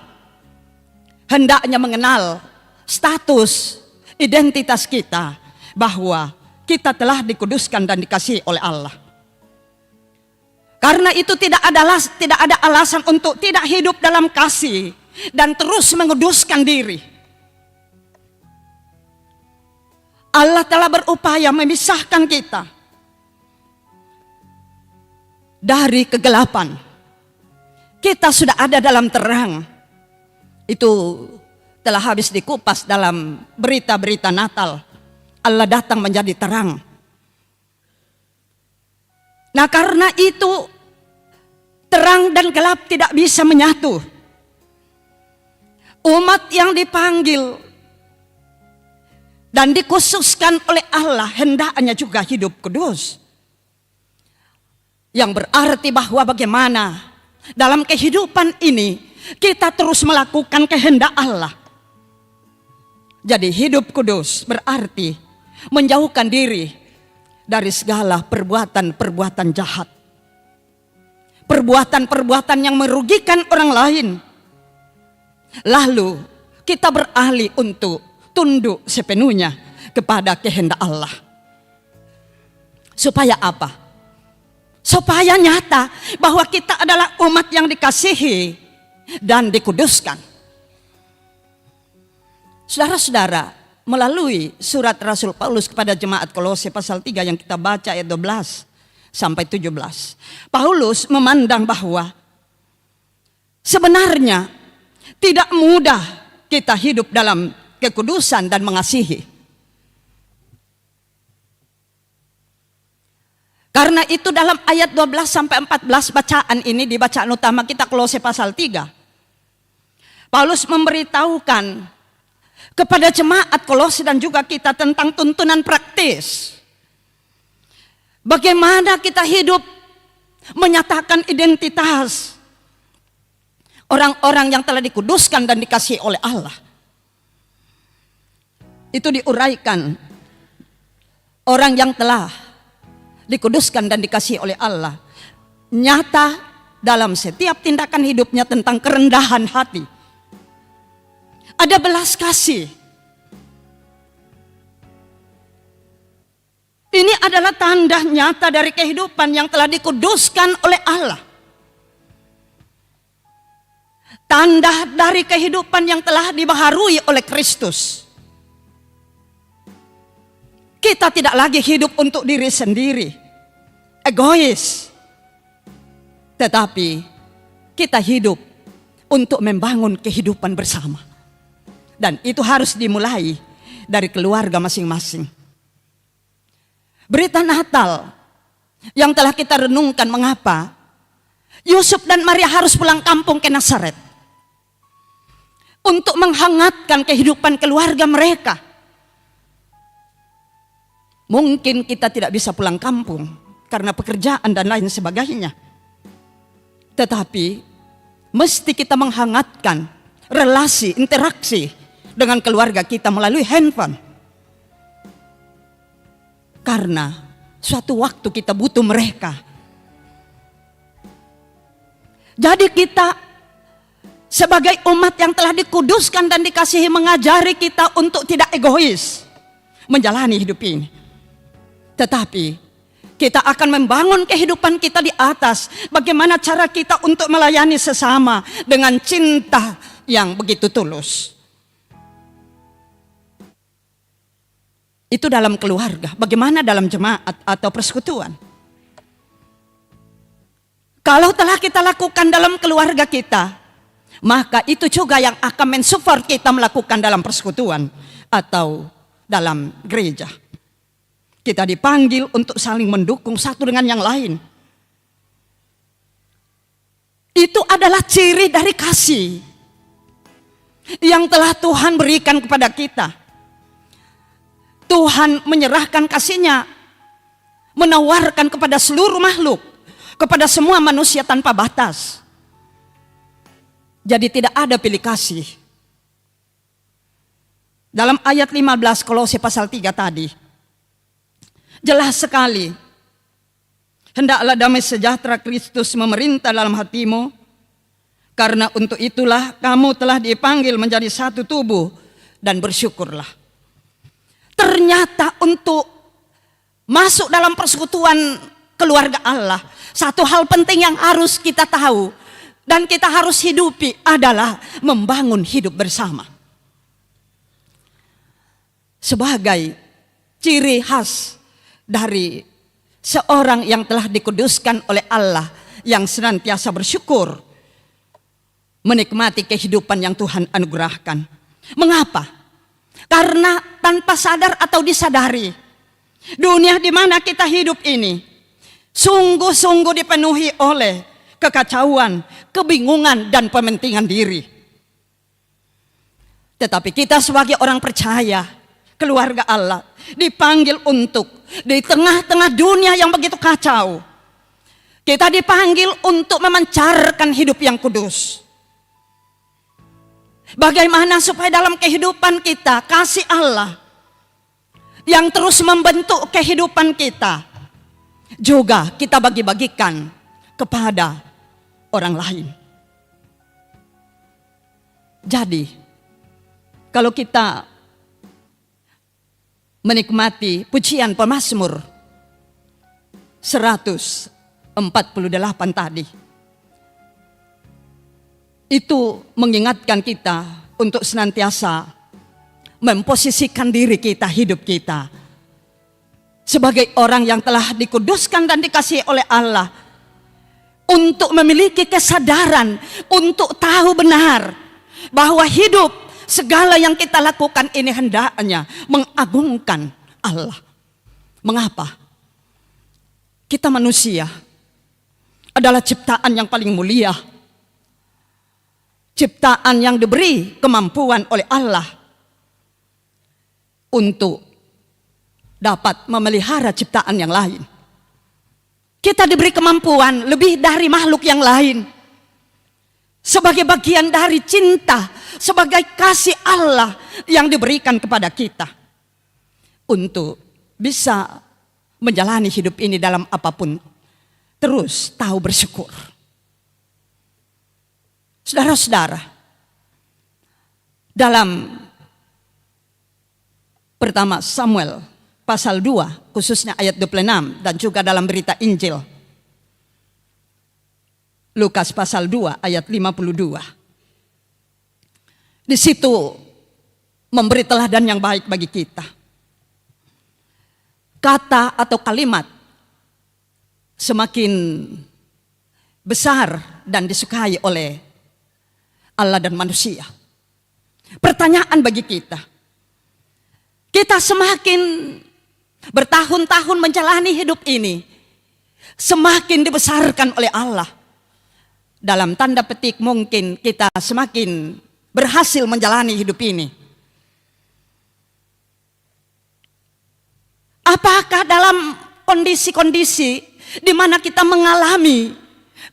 [SPEAKER 4] hendaknya mengenal status identitas kita, bahwa kita telah dikuduskan dan dikasihi oleh Allah. Karena itu tidak ada alasan untuk tidak hidup dalam kasih dan terus menguduskan diri. Allah telah berupaya memisahkan kita dari kegelapan. Kita sudah ada dalam terang. Itu telah habis dikupas dalam berita-berita Natal. Allah datang menjadi terang. Nah, karena itu terang dan gelap tidak bisa menyatu. Umat yang dipanggil dan dikhususkan oleh Allah hendaknya juga hidup kudus. Yang berarti bahwa bagaimana dalam kehidupan ini kita terus melakukan kehendak Allah. Jadi hidup kudus berarti menjauhkan diri dari segala perbuatan-perbuatan jahat. Perbuatan-perbuatan yang merugikan orang lain. Lalu kita beralih untuk tunduk sepenuhnya kepada kehendak Allah. Supaya apa? Supaya nyata bahwa kita adalah umat yang dikasihi dan dikuduskan. Saudara-saudara, melalui surat Rasul Paulus kepada jemaat Kolose pasal 3 yang kita baca ayat 12 sampai 17. Paulus memandang bahwa sebenarnya tidak mudah kita hidup dalam kekudusan dan mengasihi. Karena itu dalam ayat 12 sampai 14 bacaan ini di bacaan utama kita Kolose pasal 3. Paulus memberitahukan kepada jemaat Kolose dan juga kita tentang tuntunan praktis. Bagaimana kita hidup menyatakan identitas orang-orang yang telah dikuduskan dan dikasihi oleh Allah. Itu diuraikan orang yang telah dikuduskan dan dikasihi oleh Allah nyata dalam setiap tindakan hidupnya tentang kerendahan hati. Ada belas kasih. Ini adalah tanda nyata dari kehidupan yang telah dikuduskan oleh Allah. Tanda dari kehidupan yang telah dibaharui oleh Kristus. Kita tidak lagi hidup untuk diri sendiri, egois. Tetapi kita hidup untuk membangun kehidupan bersama. Dan itu harus dimulai dari keluarga masing-masing. Berita Natal yang telah kita renungkan mengapa Yusuf dan Maria harus pulang kampung ke Nazaret. Untuk menghangatkan kehidupan keluarga mereka. Mungkin kita tidak bisa pulang kampung karena pekerjaan dan lain sebagainya. Tetapi mesti kita menghangatkan relasi, interaksi dengan keluarga kita melalui handphone. Karena suatu waktu kita butuh mereka. Jadi kita sebagai umat yang telah dikuduskan dan dikasihi mengajari kita untuk tidak egois menjalani hidup ini. Tetapi kita akan membangun kehidupan kita di atas bagaimana cara kita untuk melayani sesama dengan cinta yang begitu tulus. Itu dalam keluarga. Bagaimana dalam jemaat atau persekutuan? Kalau telah kita lakukan dalam keluarga kita, maka itu juga yang akan mensupport kita melakukan dalam persekutuan atau dalam gereja. Kita dipanggil untuk saling mendukung satu dengan yang lain. Itu adalah ciri dari kasih yang telah Tuhan berikan kepada kita. Tuhan menyerahkan kasih-Nya, menawarkan kepada seluruh makhluk, kepada semua manusia tanpa batas. Jadi tidak ada pilih kasih. Dalam ayat 15 Kolose pasal 3 tadi, jelas sekali, hendaklah damai sejahtera Kristus memerintah dalam hatimu, karena untuk itulah kamu telah dipanggil menjadi satu tubuh, dan bersyukurlah. Ternyata untuk masuk dalam persekutuan keluarga Allah, satu hal penting yang harus kita tahu dan kita harus hidupi adalah membangun hidup bersama. Sebagai ciri khas dari seorang yang telah dikuduskan oleh Allah, yang senantiasa bersyukur, menikmati kehidupan yang Tuhan anugerahkan. Mengapa? Karena tanpa sadar atau disadari, dunia di mana kita hidup ini sungguh-sungguh dipenuhi oleh kekacauan, kebingungan, dan pementingan diri. Tetapi kita sebagai orang percaya, keluarga Allah, dipanggil untuk di tengah-tengah dunia yang begitu kacau, kita dipanggil untuk memancarkan hidup yang kudus. Bagaimana supaya dalam kehidupan kita kasih Allah yang terus membentuk kehidupan kita juga kita bagi-bagikan kepada orang lain. Jadi kalau kita menikmati pujian pemazmur 148 tadi, itu mengingatkan kita untuk senantiasa memposisikan diri kita, hidup kita sebagai orang yang telah dikuduskan dan dikasihi oleh Allah, untuk memiliki kesadaran, untuk tahu benar bahwa hidup segala yang kita lakukan ini hendaknya mengagungkan Allah. Mengapa? Kita manusia adalah ciptaan yang paling mulia, ciptaan yang diberi kemampuan oleh Allah untuk dapat memelihara ciptaan yang lain. Kita diberi kemampuan lebih dari makhluk yang lain, sebagai bagian dari cinta, sebagai kasih Allah yang diberikan kepada kita, untuk bisa menjalani hidup ini dalam apapun, terus tahu bersyukur. Saudara-saudara, dalam pertama Samuel pasal 2, khususnya ayat 26, dan juga dalam berita Injil Lukas pasal 2 ayat 52. Di situ memberi teladan yang baik bagi kita. Kata atau kalimat semakin besar dan disukai oleh Allah dan manusia. Pertanyaan bagi kita, kita semakin bertahun-tahun menjalani hidup ini, semakin dibesarkan oleh Allah. Dalam tanda petik mungkin kita semakin berhasil menjalani hidup ini. Apakah dalam kondisi-kondisi di mana kita mengalami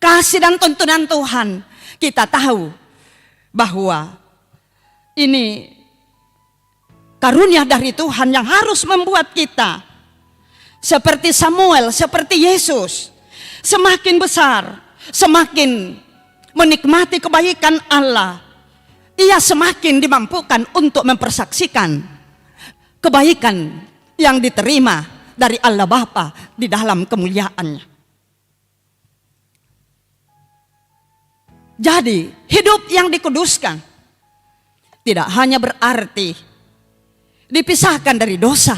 [SPEAKER 4] kasih dan tuntunan Tuhan, kita tahu bahwa ini karunia dari Tuhan yang harus membuat kita seperti Samuel, seperti Yesus, semakin besar, semakin menikmati kebaikan Allah, ia semakin dimampukan untuk mempersaksikan kebaikan yang diterima dari Allah Bapa di dalam kemuliaannya. Jadi hidup yang dikuduskan tidak hanya berarti dipisahkan dari dosa,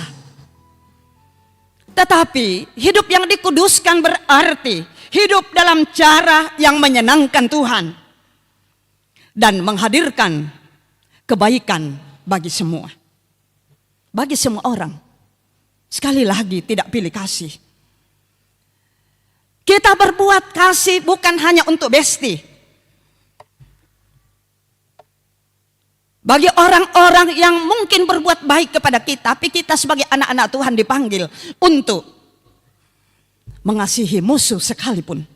[SPEAKER 4] tetapi hidup yang dikuduskan berarti hidup dalam cara yang menyenangkan Tuhan dan menghadirkan kebaikan bagi semua orang. Sekali lagi, tidak pilih kasih. Kita berbuat kasih bukan hanya untuk besti, Bagi orang-orang yang mungkin berbuat baik kepada kita, tapi kita sebagai anak-anak Tuhan dipanggil untuk mengasihi musuh sekalipun.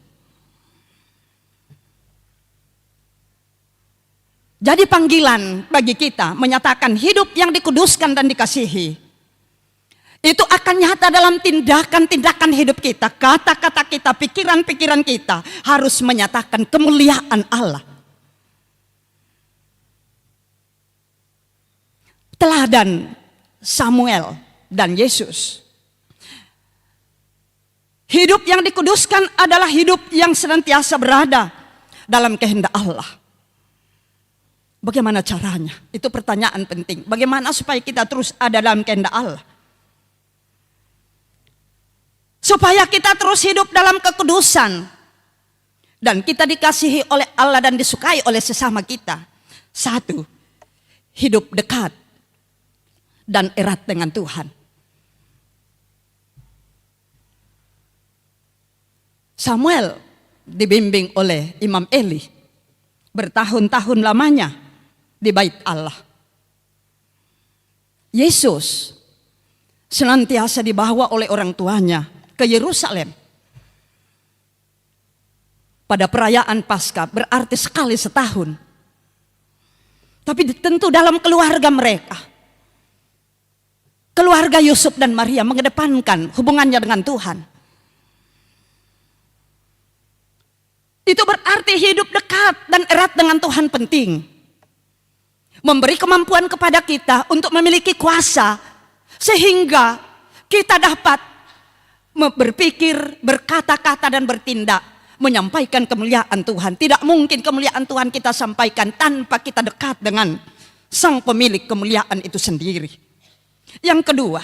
[SPEAKER 4] Jadi panggilan bagi kita menyatakan hidup yang dikuduskan dan dikasihi. Itu akan nyata dalam tindakan-tindakan hidup kita, kata-kata kita, pikiran-pikiran kita harus menyatakan kemuliaan Allah. Teladan Samuel dan Yesus. Hidup yang dikuduskan adalah hidup yang senantiasa berada dalam kehendak Allah. Bagaimana caranya? Itu pertanyaan penting. Bagaimana supaya kita terus ada dalam kehendak Allah? Supaya kita terus hidup dalam kekudusan. Dan kita dikasihi oleh Allah dan disukai oleh sesama kita. Satu, hidup dekat dan erat dengan Tuhan. Samuel dibimbing oleh Imam Eli bertahun-tahun lamanya di bait Allah. Yesus senantiasa dibawa oleh orang tuanya ke Yerusalem. Pada perayaan Paskah berarti sekali setahun. Tapi tentu dalam keluarga mereka, keluarga Yusuf dan Maria mengedepankan hubungannya dengan Tuhan. Itu berarti hidup dekat dan erat dengan Tuhan penting. Memberi kemampuan kepada kita untuk memiliki kuasa sehingga kita dapat berpikir, berkata-kata dan bertindak menyampaikan kemuliaan Tuhan. Tidak mungkin kemuliaan Tuhan kita sampaikan tanpa kita dekat dengan Sang Pemilik kemuliaan itu sendiri. Yang kedua,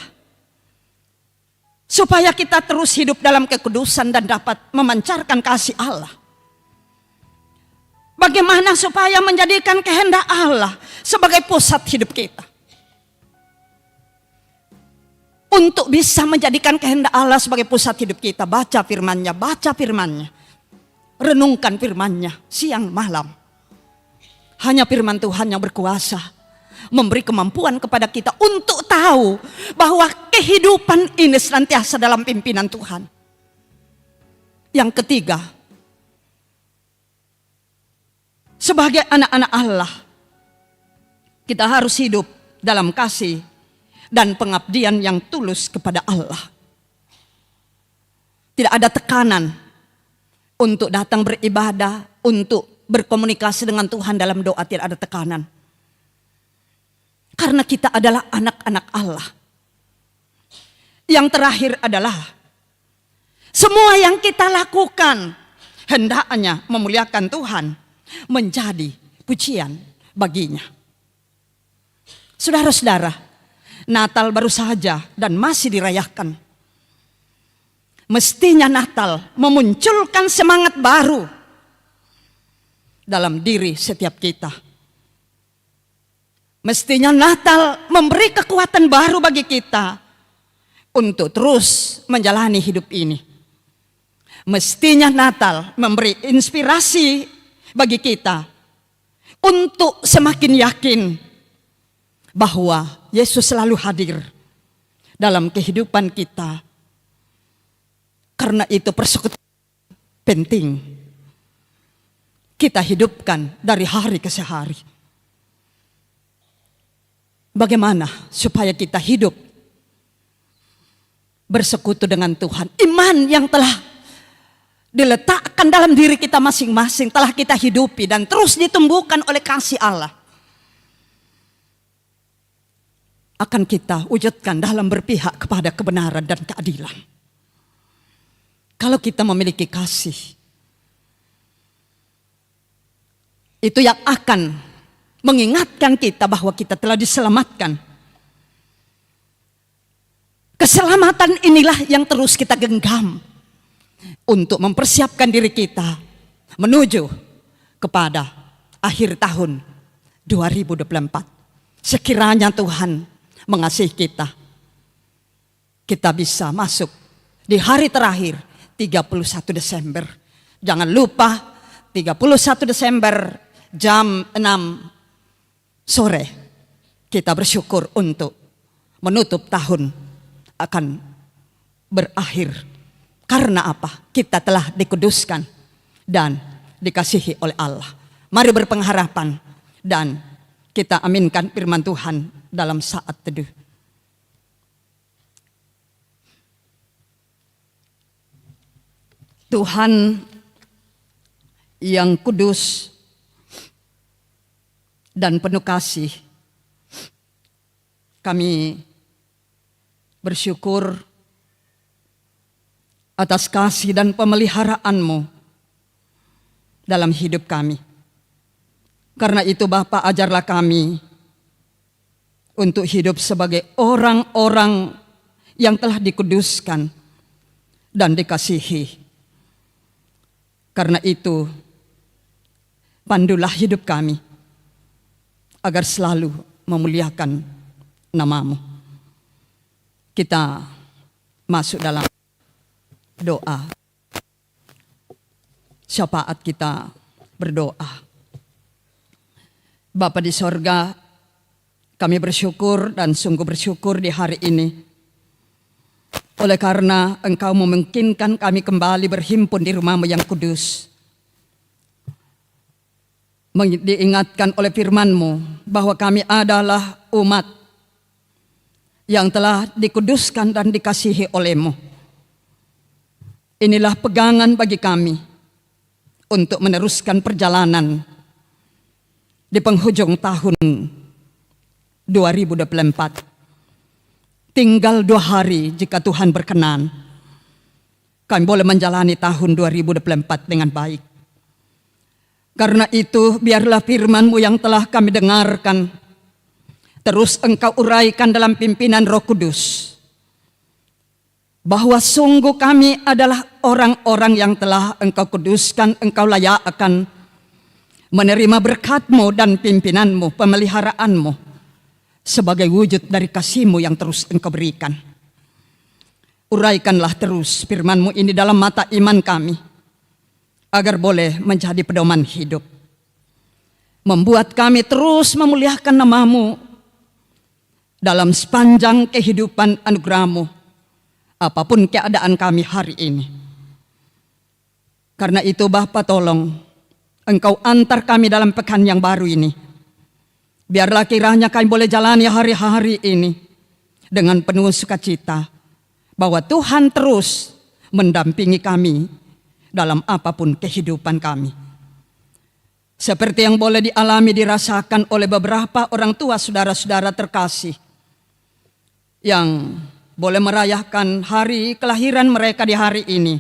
[SPEAKER 4] supaya kita terus hidup dalam kekudusan dan dapat memancarkan kasih Allah. Bagaimana supaya menjadikan kehendak Allah sebagai pusat hidup kita? Untuk bisa menjadikan kehendak Allah sebagai pusat hidup kita, baca firman-Nya, renungkan firman-Nya siang malam. Hanya firman Tuhan yang berkuasa memberi kemampuan kepada kita untuk tahu bahwa kehidupan ini senantiasa dalam pimpinan Tuhan. Yang ketiga, sebagai anak-anak Allah, kita harus hidup dalam kasih dan pengabdian yang tulus kepada Allah. Tidak ada tekanan untuk datang beribadah, untuk berkomunikasi dengan Tuhan dalam doa, tidak ada tekanan. Karena kita adalah anak-anak Allah. Yang terakhir adalah semua yang kita lakukan hendaknya memuliakan Tuhan, menjadi pujian baginya. Saudara-saudara, Natal baru saja dan masih dirayakan. Mestinya Natal memunculkan semangat baru dalam diri setiap kita. Mestinya Natal memberi kekuatan baru bagi kita untuk terus menjalani hidup ini. Mestinya Natal memberi inspirasi bagi kita untuk semakin yakin bahwa Yesus selalu hadir dalam kehidupan kita. Karena itu persekutuan penting kita hidupkan dari hari ke hari. Bagaimana supaya kita hidup bersekutu dengan Tuhan? Iman yang telah diletakkan dalam diri kita masing-masing telah kita hidupi dan terus ditumbuhkan oleh kasih Allah. Akan kita wujudkan dalam berpihak kepada kebenaran dan keadilan. Kalau kita memiliki kasih, itu yang akan mengingatkan kita bahwa kita telah diselamatkan. Keselamatan inilah yang terus kita genggam untuk mempersiapkan diri kita menuju kepada akhir tahun 2024. Sekiranya Tuhan mengasihi kita, kita bisa masuk di hari terakhir 31 Desember. Jangan lupa 31 Desember jam 6 sore kita bersyukur untuk menutup tahun akan berakhir. Karena apa? Kita telah dikuduskan dan dikasihi oleh Allah. Mari berpengharapan dan kita aminkan firman Tuhan dalam saat teduh. Tuhan yang kudus dan penuh kasih, kami bersyukur atas kasih dan pemeliharaan-Mu dalam hidup kami. Karena itu Bapa, ajarlah kami untuk hidup sebagai orang-orang yang telah dikuduskan dan dikasihi. Karena itu, pandulah hidup kami agar selalu memuliakan nama-Mu. Kita masuk dalam doa. Syafaat kita berdoa. Bapa di sorga, kami bersyukur dan sungguh bersyukur di hari ini. Oleh karena Engkau memungkinkan kami kembali berhimpun di rumah-Mu yang kudus. Diingatkan oleh firman-Mu bahwa kami adalah umat yang telah dikuduskan dan dikasihi oleh-Mu. Inilah pegangan bagi kami untuk meneruskan perjalanan di penghujung tahun 2024. Tinggal 2 hari jika Tuhan berkenan, kami boleh menjalani tahun 2024 dengan baik. Karena itu biarlah firman-Mu yang telah kami dengarkan terus Engkau uraikan dalam pimpinan Roh Kudus, bahwa sungguh kami adalah orang-orang yang telah Engkau kuduskan, Engkau layakkan menerima berkat-Mu dan pimpinan-Mu, pemeliharaan-Mu sebagai wujud dari kasih-Mu yang terus Engkau berikan. Uraikanlah terus firman-Mu ini dalam mata iman kami, agar boleh menjadi pedoman hidup, membuat kami terus memuliakan nama-Mu dalam sepanjang kehidupan anugerah-Mu, apapun keadaan kami hari ini. Karena itu Bapa, tolong Engkau antar kami dalam pekan yang baru ini. Biarlah kiranya kami boleh jalani hari-hari ini dengan penuh sukacita, bahwa Tuhan terus mendampingi kami dalam apapun kehidupan kami. Seperti yang boleh dialami, dirasakan oleh beberapa orang tua saudara-saudara terkasih yang boleh merayakan hari kelahiran mereka di hari ini.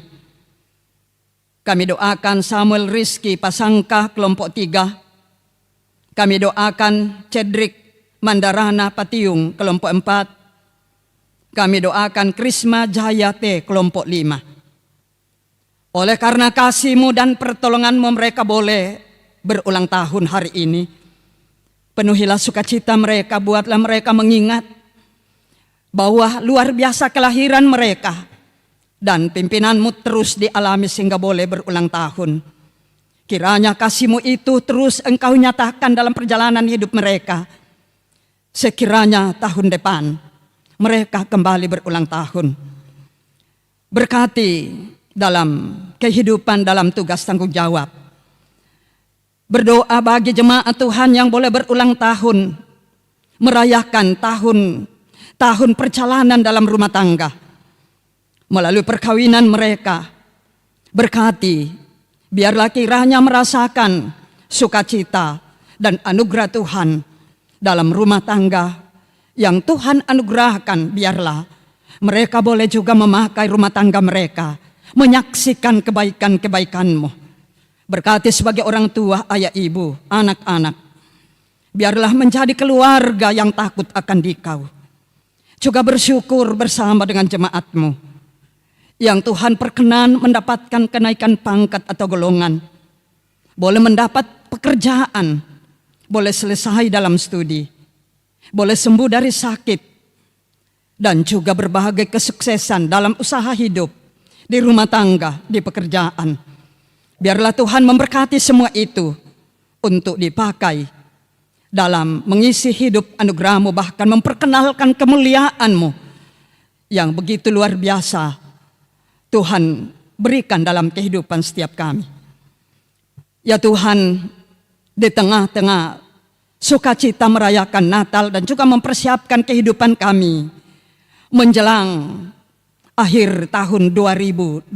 [SPEAKER 4] Kami doakan Samuel Rizky Pasangkah kelompok 3. Kami doakan Cedric Mandarana Patiung kelompok 4. Kami doakan Krisma Jayate kelompok 5. Oleh karena kasih-Mu dan pertolongan-Mu mereka boleh berulang tahun hari ini. Penuhilah sukacita mereka, buatlah mereka mengingat bahwa luar biasa kelahiran mereka. Dan pimpinan-Mu terus dialami sehingga boleh berulang tahun. Kiranya kasih-Mu itu terus Engkau nyatakan dalam perjalanan hidup mereka. Sekiranya tahun depan mereka kembali berulang tahun. Berkati dalam kehidupan, dalam tugas tanggung jawab. Berdoa bagi jemaat Tuhan yang boleh berulang tahun, merayakan tahun perjalanan dalam rumah tangga. Melalui perkawinan mereka, berkati, biarlah kiranya merasakan sukacita dan anugerah Tuhan dalam rumah tangga yang Tuhan anugerahkan. Biarlah mereka boleh juga memakai rumah tangga mereka, menyaksikan kebaikan-kebaikan-Mu. Berkati sebagai orang tua, ayah, ibu, anak-anak. Biarlah menjadi keluarga yang takut akan Dikau. Juga bersyukur bersama dengan jemaat-Mu yang Tuhan perkenan mendapatkan kenaikan pangkat atau golongan, boleh mendapat pekerjaan, boleh selesai dalam studi, boleh sembuh dari sakit, dan juga berbahagia kesuksesan dalam usaha hidup, di rumah tangga, di pekerjaan. Biarlah Tuhan memberkati semua itu untuk dipakai dalam mengisi hidup anugerah-Mu, bahkan memperkenalkan kemuliaan-Mu yang begitu luar biasa Tuhan berikan dalam kehidupan setiap kami. Ya Tuhan, di tengah-tengah sukacita merayakan Natal dan juga mempersiapkan kehidupan kami menjelang akhir tahun 2024.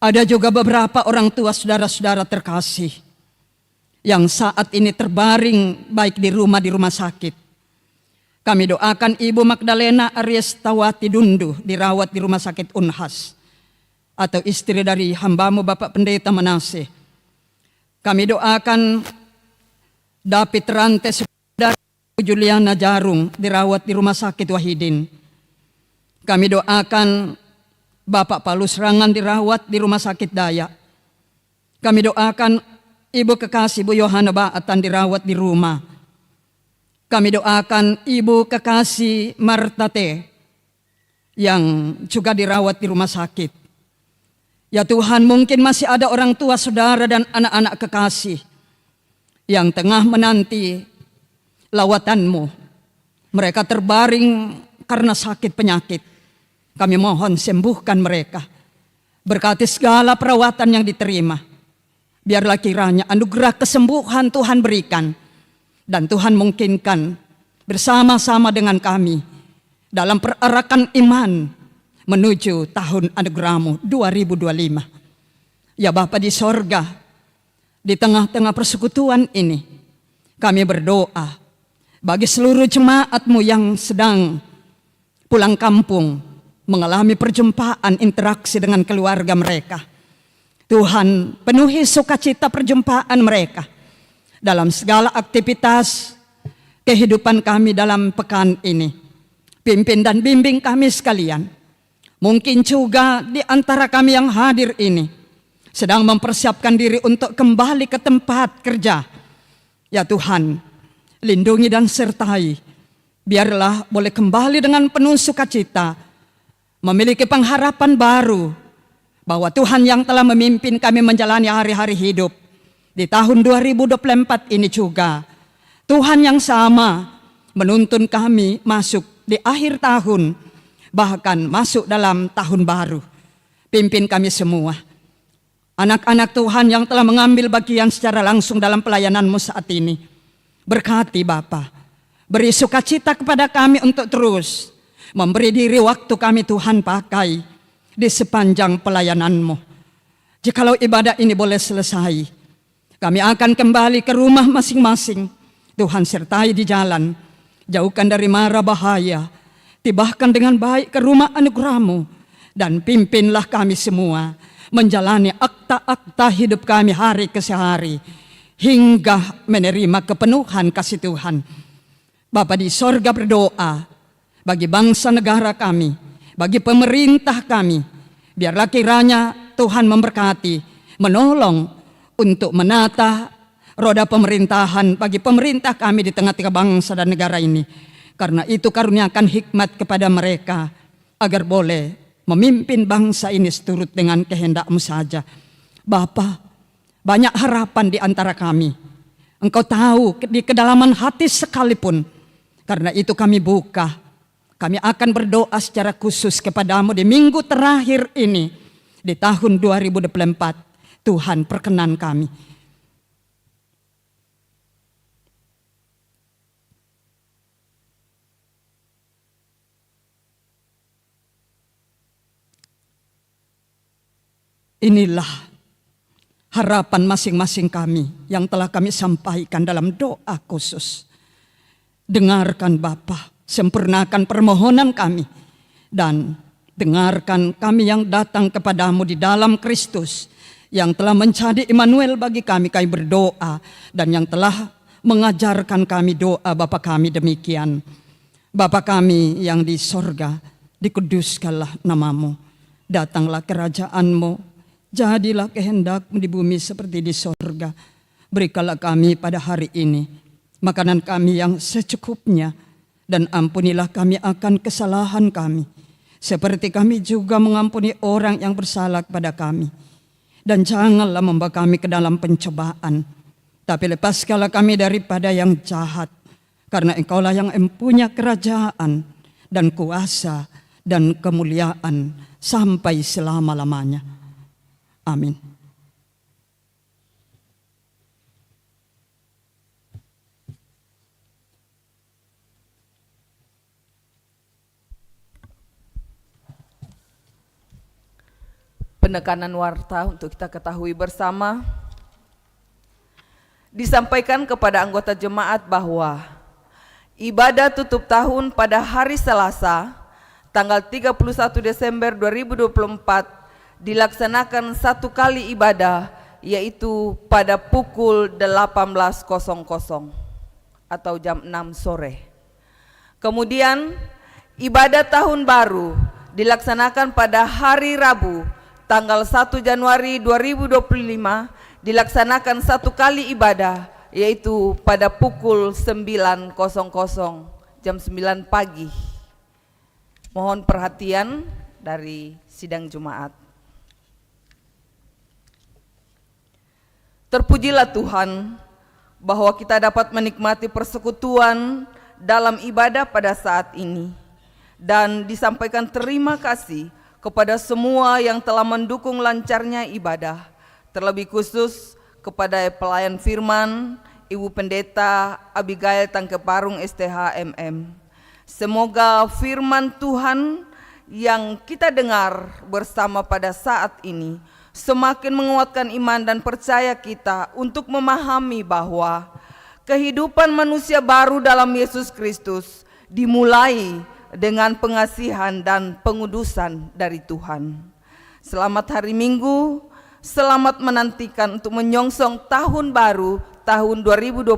[SPEAKER 4] Ada juga beberapa orang tua saudara-saudara terkasih yang saat ini terbaring baik di rumah sakit. Kami doakan Ibu Magdalena Aries Tawati Dundu dirawat di Rumah Sakit Unhas, atau istri dari hamba-Mu Bapak Pendeta Manase. Kami doakan David Rantes dan Juliana Jarung dirawat di Rumah Sakit Wahidin. Kami doakan Bapak Paulus Rangan dirawat di Rumah Sakit Dayak. Kami doakan Ibu Kekasih Bu Yohana Baatan dirawat di rumah. Kami doakan Ibu Kekasih Marta T yang juga dirawat di rumah sakit. Ya Tuhan, mungkin masih ada orang tua saudara dan anak-anak kekasih yang tengah menanti lawatan-Mu. Mereka terbaring karena sakit penyakit. Kami mohon sembuhkan mereka. Berkati segala perawatan yang diterima. Biarlah kiranya anugerah kesembuhan Tuhan berikan. Dan Tuhan mungkinkan bersama-sama dengan kami dalam perarakan iman menuju tahun anugerah-Mu 2025. Ya Bapa di sorga, di tengah-tengah persekutuan ini, kami berdoa bagi seluruh jemaat-Mu yang sedang pulang kampung, mengalami perjumpaan interaksi dengan keluarga mereka. Tuhan, penuhi sukacita perjumpaan mereka dalam segala aktivitas kehidupan kami dalam pekan ini. Pimpin dan bimbing kami sekalian. Mungkin juga di antara kami yang hadir ini sedang mempersiapkan diri untuk kembali ke tempat kerja. Ya Tuhan, lindungi dan sertai. Biarlah boleh kembali dengan penuh sukacita, memiliki pengharapan baru bahwa Tuhan yang telah memimpin kami menjalani hari-hari hidup di tahun 2024 ini juga, Tuhan yang sama menuntun kami masuk di akhir tahun, bahkan masuk dalam tahun baru. Pimpin kami semua, anak-anak Tuhan yang telah mengambil bagian secara langsung dalam pelayanan-Mu saat ini. Berkati Bapa, beri sukacita kepada kami untuk terus memberi diri waktu kami Tuhan pakai di sepanjang pelayanan-Mu. Jikalau ibadah ini boleh selesai, kami akan kembali ke rumah masing-masing. Tuhan sertai di jalan, jauhkan dari mara bahaya, tibahkan dengan baik ke rumah anugerah-Mu, dan pimpinlah kami semua menjalani akta-akta hidup kami hari ke hari, hingga menerima kepenuhan kasih Tuhan. Bapa di sorga berdoa bagi bangsa negara kami, bagi pemerintah kami, biarlah kiranya Tuhan memberkati, menolong untuk menata roda pemerintahan bagi pemerintah kami di tengah-tengah bangsa dan negara ini. Karena itu karuniakan hikmat kepada mereka agar boleh memimpin bangsa ini seturut dengan kehendak-Mu saja. Bapa, banyak harapan di antara kami. Engkau tahu di kedalaman hati sekalipun. Karena itu kami buka. Kami akan berdoa secara khusus kepada-Mu di minggu terakhir ini di tahun 2024. Tuhan perkenan kami. Inilah harapan masing-masing kami yang telah kami sampaikan dalam doa khusus. Dengarkan Bapa, sempurnakan permohonan kami, dan dengarkan kami yang datang kepadamu di dalam Kristus, yang telah menjadi Immanuel bagi kami. Kami berdoa, dan yang telah mengajarkan kami doa Bapa kami demikian. Bapa kami yang di sorga, dikuduskanlah nama-Mu, datanglah kerajaan-Mu, jadilah kehendak-Mu di bumi seperti di sorga. Berikanlah kami pada hari ini makanan kami yang secukupnya, dan ampunilah kami akan kesalahan kami, seperti kami juga mengampuni orang yang bersalah kepada kami. Dan janganlah membawa kami ke dalam pencobaan, Tapi lepaskanlah kami daripada yang jahat, karena Engkaulah yang mempunyai kerajaan dan kuasa dan kemuliaan sampai selama-lamanya. Amin.
[SPEAKER 2] Penekanan warta untuk kita ketahui bersama, disampaikan kepada anggota jemaat bahwa ibadah tutup tahun pada hari Selasa tanggal 31 Desember 2024 dilaksanakan satu kali ibadah, yaitu pada pukul 18.00 atau jam 6 sore. Kemudian ibadah tahun baru dilaksanakan pada hari Rabu tanggal 1 Januari 2025 dilaksanakan satu kali ibadah, yaitu pada pukul 9.00 jam 9 pagi. Mohon perhatian dari sidang Jumat. Terpujilah Tuhan bahwa kita dapat menikmati persekutuan dalam ibadah pada saat ini, dan disampaikan terima kasih kepada semua yang telah mendukung lancarnya ibadah, terlebih khusus kepada pelayan firman, Ibu Pendeta Abigail Tangkeparung STH MM. Semoga firman Tuhan yang kita dengar bersama pada saat ini semakin menguatkan iman dan percaya kita untuk memahami bahwa kehidupan manusia baru dalam Yesus Kristus dimulai dengan pengasihan dan pengudusan dari Tuhan. Selamat hari Minggu, selamat menantikan untuk menyongsong tahun baru tahun 2025,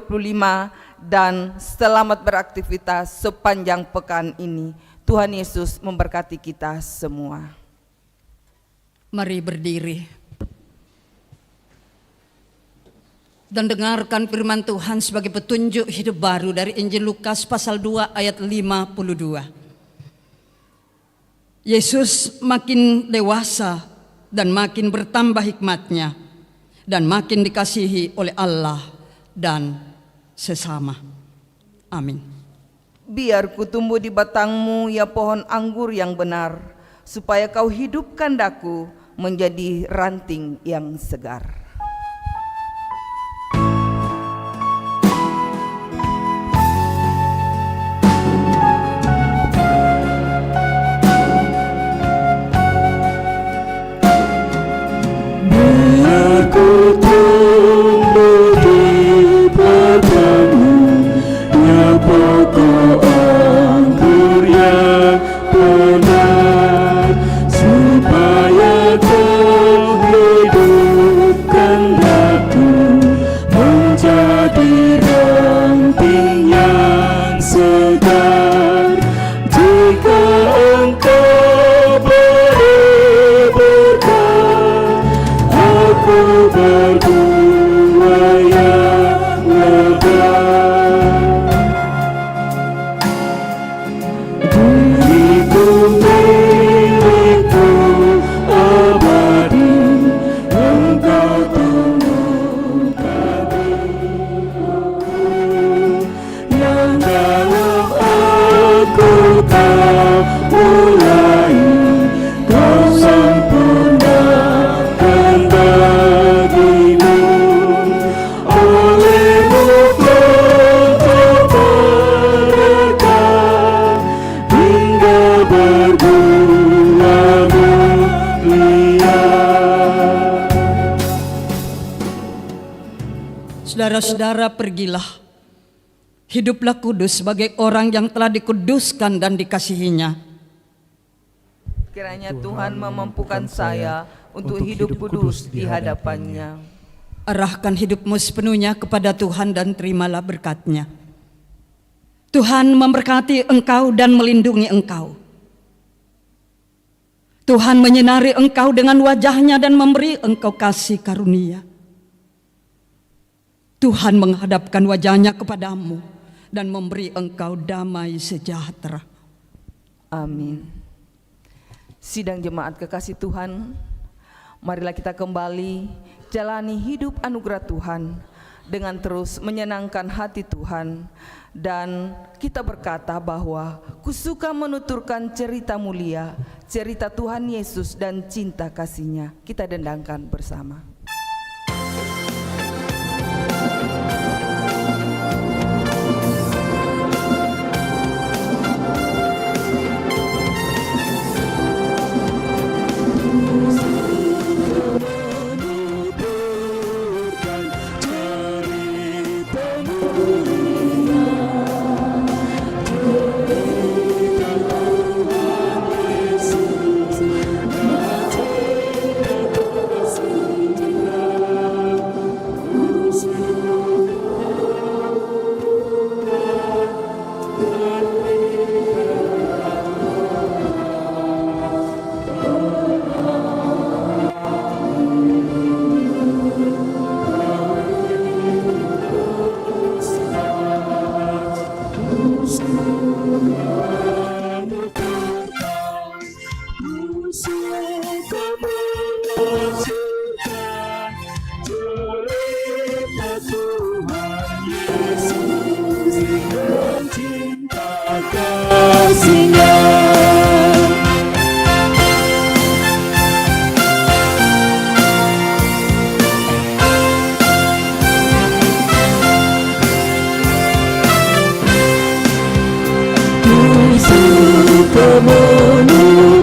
[SPEAKER 2] dan selamat beraktivitas sepanjang pekan ini. Tuhan Yesus memberkati kita semua.
[SPEAKER 4] Mari berdiri dan dengarkan firman Tuhan sebagai petunjuk hidup baru dari Injil Lukas pasal 2 ayat 52. Yesus makin dewasa dan makin bertambah hikmatnya dan makin dikasihi oleh Allah dan sesama. Amin.
[SPEAKER 2] Biar kutumbuh di batangmu, ya pohon anggur yang benar, supaya kau hidupkan daku menjadi ranting yang segar.
[SPEAKER 6] Aku tumbuh di batangmu, ya pokok anggur yang benar, supaya kau hidupkan daku menjadi ranting yang segar. Jika engkau beri berkat, aku berdua yang lega. Diriku milikku abadi, engkau tumbuhkan diriku, yang dalam aku kau mulai, kau sempurnakan bagimu. Olehmu pokok berkat hingga berbuah mulia.
[SPEAKER 4] Saudara-saudara, pergilah, hiduplah kudus sebagai orang yang telah dikuduskan dan dikasihinya.
[SPEAKER 2] Kiranya Tuhan memampukan saya untuk hidup kudus di hadapannya.
[SPEAKER 4] Arahkan hidupmu sepenuhnya kepada Tuhan dan terimalah berkat-Nya. Tuhan memberkati engkau dan melindungi engkau. Tuhan menyinari engkau dengan wajah-Nya dan memberi engkau kasih karunia. Tuhan menghadapkan wajah-Nya kepadamu dan memberi engkau damai sejahtera.
[SPEAKER 2] Amin. Sidang jemaat kekasih Tuhan, marilah kita kembali jalani hidup anugerah Tuhan dengan terus menyenangkan hati Tuhan. Dan kita berkata bahwa kusuka menuturkan cerita mulia, cerita Tuhan Yesus dan cinta kasih-Nya. Kita dendangkan bersama.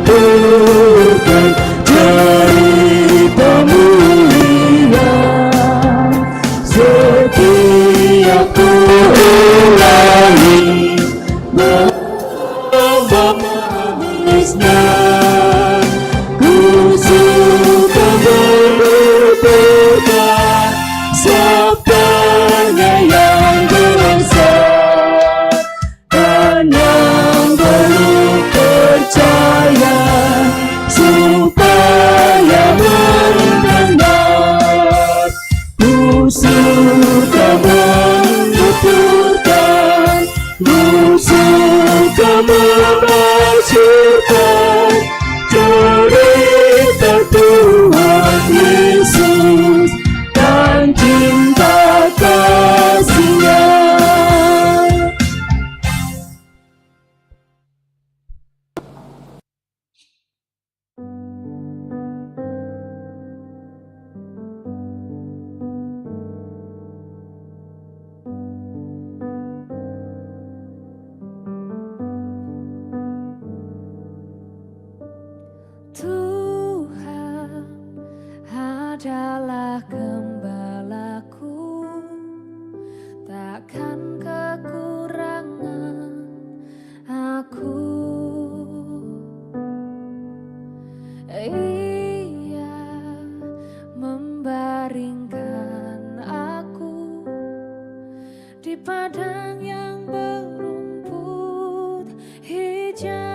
[SPEAKER 6] menuturkan cerita mulia setiap ku ulangi bahwa manisnya ku suka menuturkan sabdanya yang besar dan yang penuh percaya supaya mendengar. Ku suka menuturkan, ku suka menafsirkan cerita Tuhan Yesus dan cinta kasih-Nya.
[SPEAKER 1] Tuhan adalah gembalaku, takkan kekurangan aku. Ia membaringkan aku di padang yang berumput hijau.